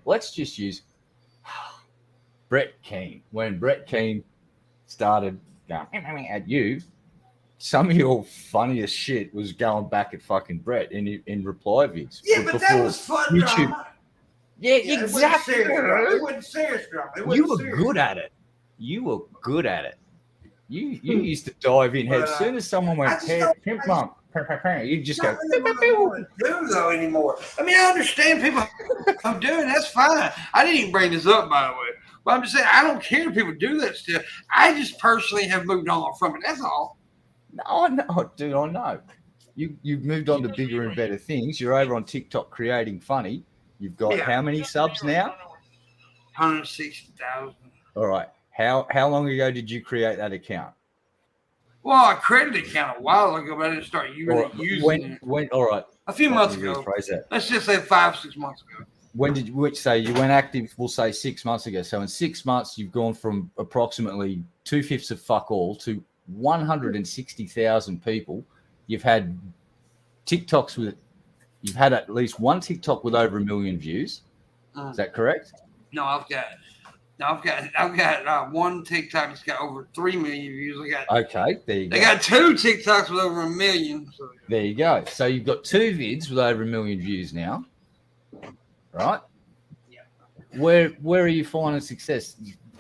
let's just use Brett Keane. When Brett Keane started going at you, some of your funniest shit was going back at fucking Brett in reply vids. Yeah, but that was fun YouTube. Drama. Yeah, exactly. It wasn't serious drama. You were good at it. You used to dive in head. As soon as someone went Pimpmunk, you just go. Do though anymore. I mean, I understand people I'm doing. That's fine. I didn't even bring this up, by the way. But I'm just saying, I don't care if people do that still. I just personally have moved on from it. That's all. No, dude, I know. You've moved on to bigger and better things. You're over on TikTok creating funny. You've got how many subs now? 160,000. All right. How long ago did you create that account? Well, I created the account a while ago, but I didn't start using it. All right. A few months ago. Let's just say 5-6 months ago. When did you say you went active? We'll say 6 months ago. So in 6 months, you've gone from approximately 2/5 of fuck all to 160,000 people. You've had you've had at least one TikTok with over 1 million views. Is that correct? No, I've got one TikTok that's got over 3 million views. Okay, there you go. They got 2 TikToks with over 1 million. So. There you go. So you've got 2 vids with over 1 million views now, right? Yeah. Where are you finding success?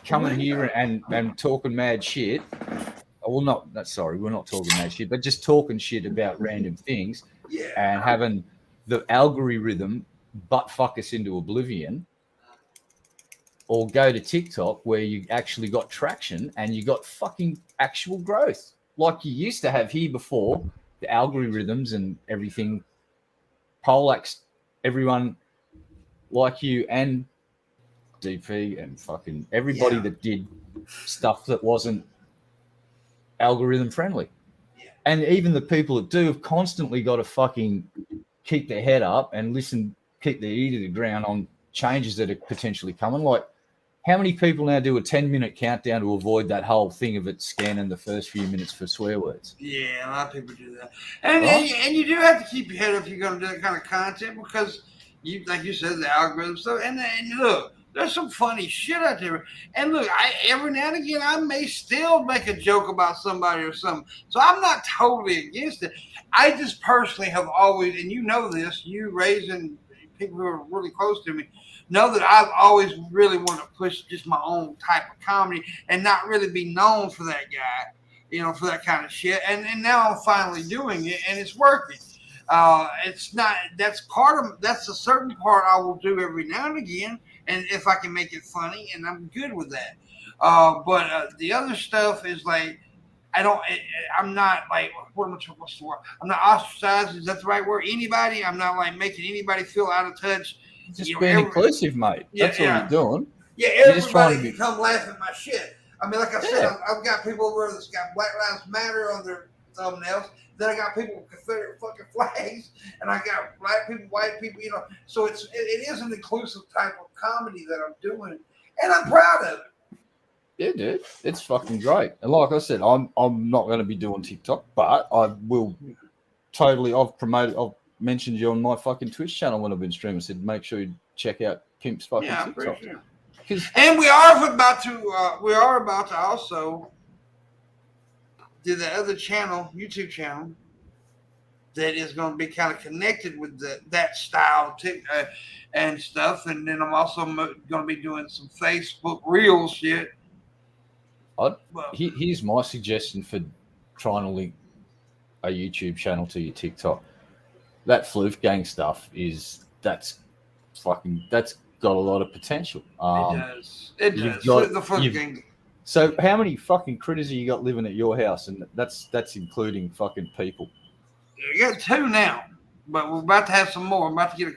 Coming here and talking mad shit. Well, we're not talking mad shit, but just talking shit about random things and having the algorithm butt fuck us into oblivion, or go to TikTok where you actually got traction and you got fucking actual growth like you used to have here before. The algorithms and everything poleaxed everyone like you and DP and fucking everybody that did stuff that wasn't algorithm friendly. And even the people that do have constantly got to fucking keep their head up and keep their ear to the ground on changes that are potentially coming. Like, how many people now do a 10-minute countdown to avoid that whole thing of it scanning the first few minutes for swear words? Yeah, a lot of people do that. And you do have to keep your head up if you're going to do that kind of content, because, like you said, the algorithm stuff. And look, there's some funny shit out there. And look, every now and again, I may still make a joke about somebody or something. So I'm not totally against it. I just personally have always, and you know this, you raising people who are really close to me, know that I've always really wanted to push just my own type of comedy and not really be known for that guy, for that kind of shit. And now I'm finally doing it, and it's working. It's not, that's a certain part I will do every now and again. And if I can make it funny, and I'm good with that. But the other stuff is like, I'm not like, what's the word? I'm not ostracized. Is that the right word? Anybody. I'm not like making anybody feel out of touch. Just being inclusive, mate. That's all you're doing. Yeah, everybody can come laugh at my shit. I mean, like I said, I've got people over there that's got Black Lives Matter on their thumbnails. Then I got people with Confederate fucking flags, and I got black people, white people, So it is an inclusive type of comedy that I'm doing, and I'm proud of it. Yeah, dude, it's fucking great. And like I said, I'm not going to be doing TikTok, but I will totally. I've mentioned you on my fucking Twitch channel when I've been streaming. I said make sure you check out Pimp's fucking TikTok. And we are about to also do the other channel, YouTube channel, that is going to be kind of connected with that style and stuff. And then I'm also going to be doing some Facebook Reel shit. Here's my suggestion for trying to link a YouTube channel to your TikTok. That Floof Gang stuff that's got a lot of potential. It does. The Floof Gang. So how many fucking critters have you got living at your house? And that's including fucking people. You got 2 now, but we're about to have some more. I'm about to get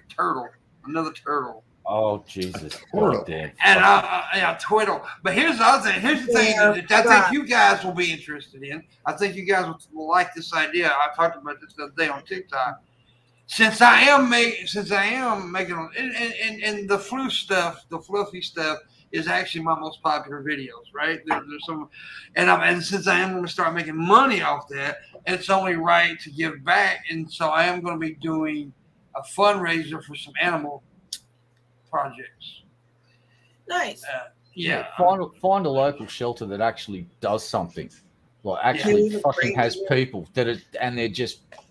another turtle. Oh Jesus! Damn. And Twiddle. But here's the other thing. Here's the thing that I think you guys will be interested in. I think you guys will like this idea. I talked about this the other day on TikTok. Since I am making and the fluffy stuff is actually my most popular videos, right? There's some, and since I am going to start making money off that, it's only right to give back, and so I am going to be doing a fundraiser for some animal projects. Nice. Find a local shelter that actually does something, like actually fucking has people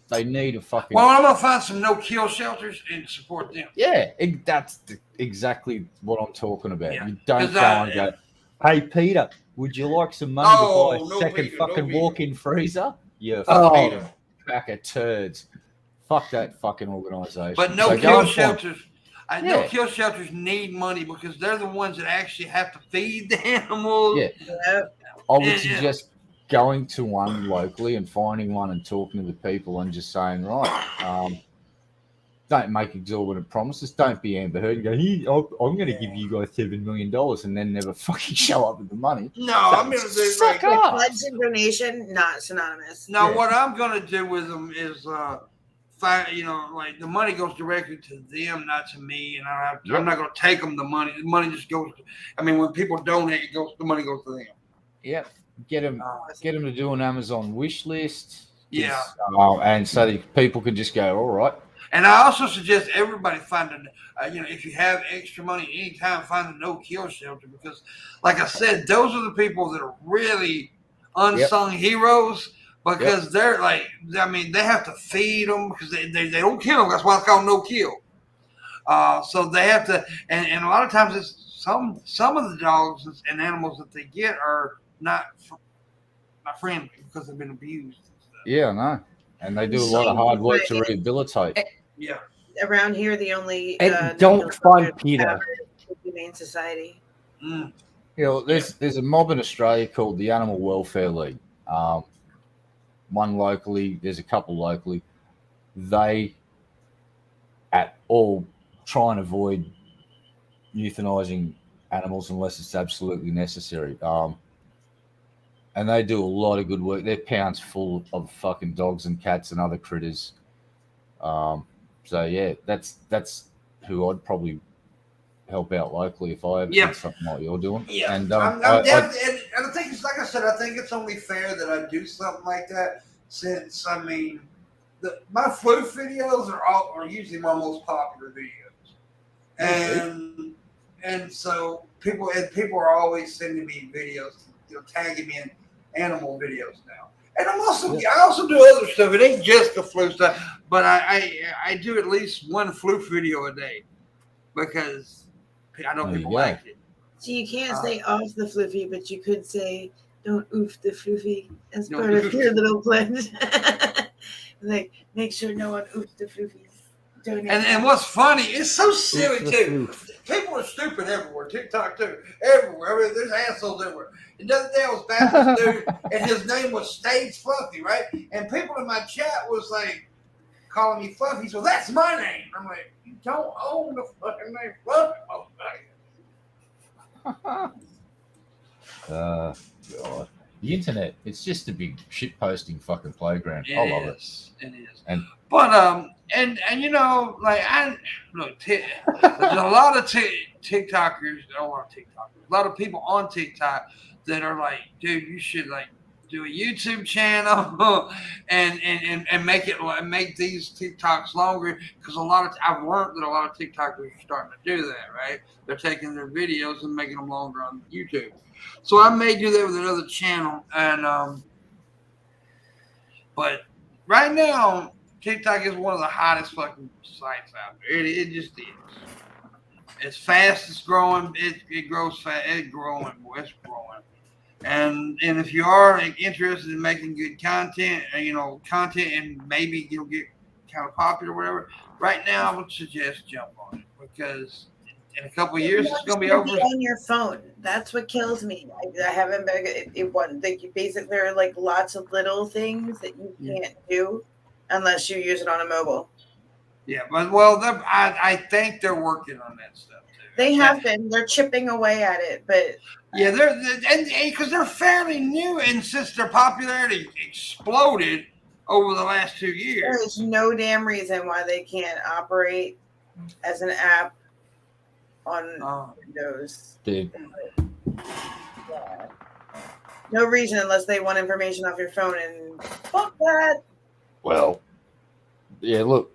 they need a fucking. Well, I'm gonna find some no-kill shelters and support them. Yeah, that's exactly what I'm talking about. Yeah. You don't go and go, "Hey Peter, would you like some money to buy a second fucking walk-in freezer?" You fucking pack of turds. Fuck that fucking organisation. But no-kill shelters. No-kill shelters need money because they're the ones that actually have to feed the animals. Yeah. I would suggest going to one locally and finding one and talking to the people and just saying, right, don't make exorbitant promises. Don't be Amber Heard and go, here, I'm going to give you guys $7 million and then never fucking show up with the money. No, I'm going to do like pledge and donation, not synonymous. No, what I'm going to do with them is, like the money goes directly to them, not to me, and I'm not going to take them the money. The money just goes. When people donate, the money goes to them. Yep. Get them to do an Amazon wish list. Yeah. And so that people can just go, all right. And I also suggest everybody find if you have extra money anytime, find a no-kill shelter because, like I said, those are the people that are really unsung heroes because they're like, they have to feed them because they don't kill them. That's why it's called no-kill. So they have to, and a lot of times it's some of the dogs and animals that they get are not friendly because they've been abused. And stuff. Yeah, I know. And they do a lot of hard work to rehabilitate. Yeah. Around here, the only don't fund PETA. Humane Society. Mm. There's a mob in Australia called the Animal Welfare League. One locally, there's a couple locally. They at all try and avoid euthanizing animals unless it's absolutely necessary. And they do a lot of good work. Their pound's full of fucking dogs and cats and other critters. So yeah, that's who I'd probably help out locally if I ever did something like you're doing. Yeah, and I think it's like I said. I think it's only fair that I do something like that since my floof videos are usually my most popular videos, and so people are always sending me videos, tagging me in animal videos now. And I also do other stuff. It ain't just the floof stuff, but I do at least one floof video a day because I know people like it. So you can't say off the floofy, but you could say don't oof the floofy as part of your little pledge. Like make sure no one oofs the floofies. And what's funny, it's so silly too. People are stupid everywhere. TikTok too, everywhere. There's assholes everywhere. And the other day I was Baptist dude, and his name was Stage Fluffy, right? And people in my chat was like calling me Fluffy. So that's my name. I'm like, you don't own the fucking name Fluffy, motherfucker. God. The internet, it's just a big shit posting fucking playground. I love it. It is. But and there's a lot of TikTokers, a lot of people on TikTok that are like, dude, you should like do a YouTube channel and make these TikToks longer because I've learned that a lot of TikTokers are starting to do that, right? They're taking their videos and making them longer on YouTube. So I may do that with another channel, and but right now TikTok is one of the hottest fucking sites out there. It just is. It's fast. It's growing. It grows fast. It's growing. Boy, it's growing. And if you are interested in making good content, and maybe you'll get kind of popular or whatever. Right now, I would suggest jump on it because in a couple of years it's going to be over. On your phone. That's what kills me. I haven't been. Basically, there are like lots of little things that you can't do unless you use it on a mobile. Yeah, but I think they're working on that stuff too. They have been. They're chipping away at it, but yeah, they're because they're fairly new, and since their popularity exploded over the last 2 years, there is no damn reason why they can't operate as an app on Windows. Dude. Yeah. No reason unless they want information off your phone, and fuck that. Well, yeah. Look,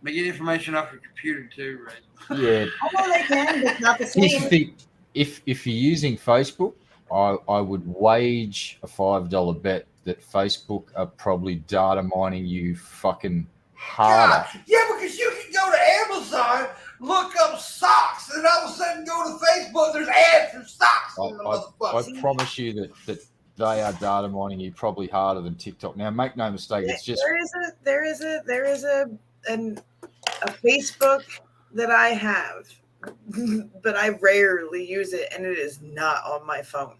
they get information off your computer too, right? yeah. I know they can, but it's not the same. If you're using Facebook, I would wage a $5 bet that Facebook are probably data mining you fucking harder. God, yeah, because you can go to Amazon, look up socks, and all of a sudden go to Facebook. There's ads for socks. I promise you that they are data mining you probably harder than TikTok. Now, make no mistake, it's just there is a Facebook that I have, but I rarely use it, and it is not on my phone.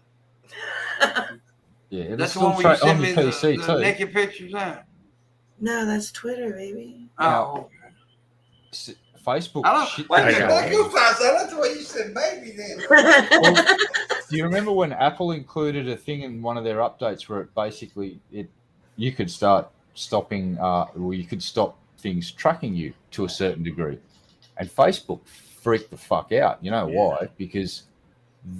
Yeah, that's the one where you send me PC the naked pictures. Huh? No, that's Twitter, baby. Oh, okay. Facebook. That's the way you said baby then. Well, do you remember when Apple included a thing in one of their updates where it basically you could start stopping, or you could stop things tracking you to a certain degree, and Facebook freaked the fuck out. You know why? Because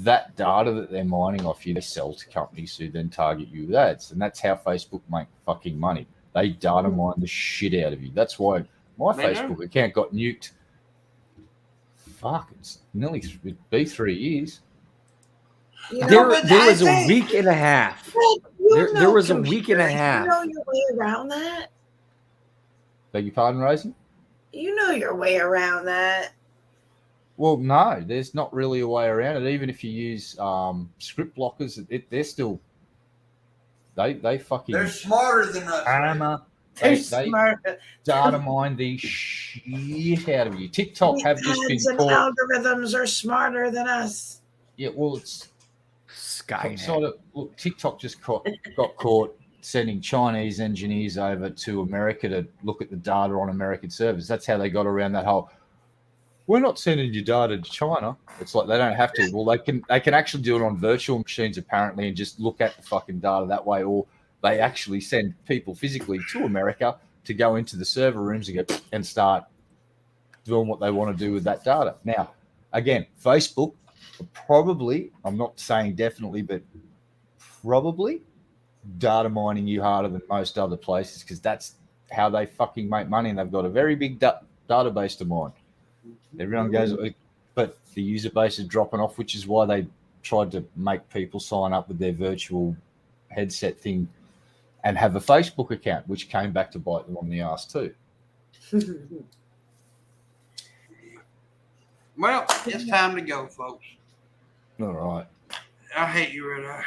that data that they're mining off you, they sell to companies who then target you with ads, and that's how Facebook make fucking money. They data mine the shit out of you. That's why my Facebook account got nuked. Fuck, it's nearly be 3 years. There was a week and a half. There was a week and a half. You know your way around that? Beg your pardon, Rosie? You know your way around that. Well, no, there's not really a way around it. Even if you use script blockers, they're still they fucking they're smarter than us. Hammer. They data mine the shit out of you. TikTok have just been caught. Algorithms are smarter than us. Yeah, well, it's Skynet. Look, TikTok just got caught sending Chinese engineers over to America to look at the data on American servers. That's how they got around that whole. We're not sending your data to China. It's like they don't have to. Well, they can actually do it on virtual machines apparently, and just look at the fucking data that way, or they actually send people physically to America to go into the server rooms and start doing what they want to do with that data. Now, again, Facebook probably, I'm not saying definitely, but probably data mining you harder than most other places, because that's how they fucking make money, and they've got a very big database to mine. Everyone goes, but the user base is dropping off, which is why they tried to make people sign up with their virtual headset thing and have a Facebook account, which came back to bite them on the ass too. Well, it's time to go, folks. All right. I hate you, Rita.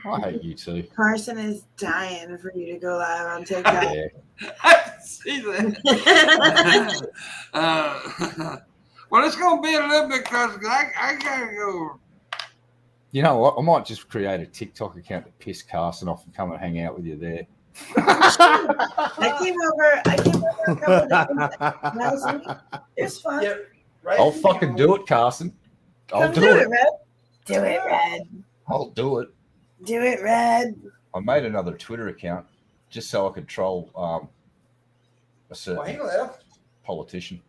I hate you too. Carson is dying for you to go live on TikTok. Yeah. I see that. Well, it's going to be a little bit because I got to go. You know what? I might just create a TikTok account to piss Carson off and come and hang out with you there. I came over a couple of days. It's fun. Yeah, right. I'll fucking do it, Carson. I'll do it. Red. Do it, Red. I'll do it. Do it, Red. I made another Twitter account just so I could troll a certain politician.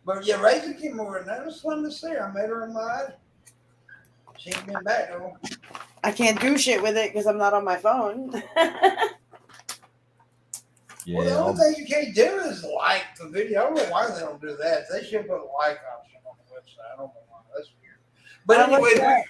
But yeah, Rachel came over and that was fun to see her. I made her a mod. She ain't been back though. I can't do shit with it because I'm not on my phone. Yeah. Well, the only thing you can't do is like the video. I don't know why they don't do that. They should put a like option on the website. I don't know why. That's weird. But anyway,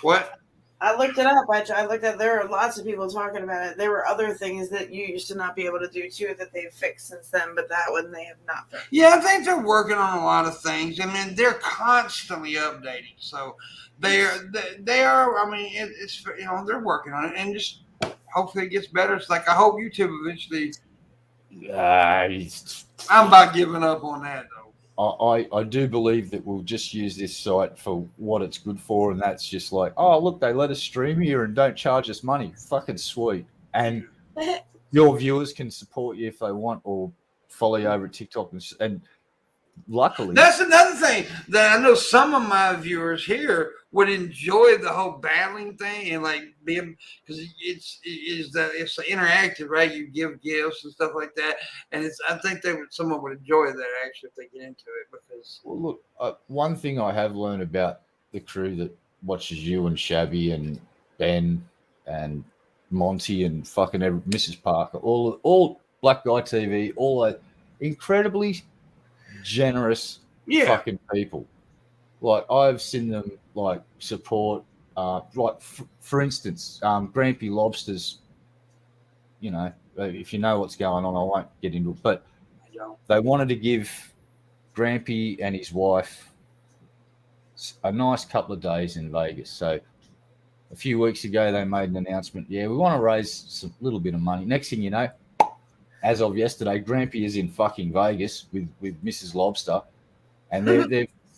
what? I looked it up. I looked at. There are lots of people talking about it. There were other things that you used to not be able to do too that they've fixed since then, but that one they have not fixed. Yeah, I think they're working on a lot of things. I mean, they're constantly updating. So they are. I mean, it's they're working on it, and just hopefully it gets better. It's like I hope YouTube eventually. I'm about giving up on that though. I do believe that we'll just use this site for what it's good for, and that's just like, oh, look, they let us stream here and don't charge us money. Fucking sweet. And your viewers can support you if they want, or follow you over at TikTok. And luckily, that's another thing that I know some of my viewers here would enjoy the whole battling thing and like being, because it's interactive, right? You give gifts and stuff like that, and I think someone would enjoy that actually if they get into it. Because look, one thing I have learned about the crew that watches you and Shabby and Ben and Monty and fucking Mrs. Parker, all Black Guy TV, all are incredibly generous fucking people. Like I've seen them like support, for instance, Grampy Lobsters. You know, if you know what's going on, I won't get into it, but they wanted to give Grampy and his wife a nice couple of days in Vegas. So a few weeks ago, they made an announcement. Yeah, we want to raise some little bit of money. Next thing you know, as of yesterday, Grampy is in fucking Vegas with Mrs. Lobster, and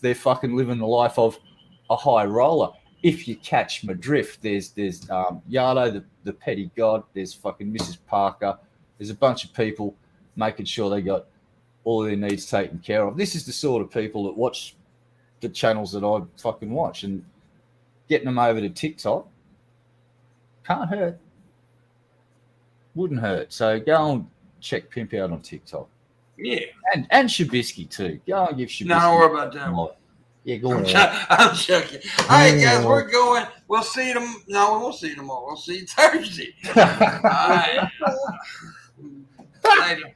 they're fucking living the life of a high roller. If you catch my drift, there's Yardo, the petty god. There's fucking Mrs. Parker. There's a bunch of people making sure they got all of their needs taken care of. This is the sort of people that watch the channels that I fucking watch, and getting them over to TikTok can't hurt. Wouldn't hurt. So go and check Pimp out on TikTok. Yeah. And Shabisky too. Go and give Shabisky. No, don't worry about that one. Yeah, go on. I'm joking. All right, guys, we're going. We'll see them. No, we won't see you tomorrow. We'll see you Thursday. All right. Later.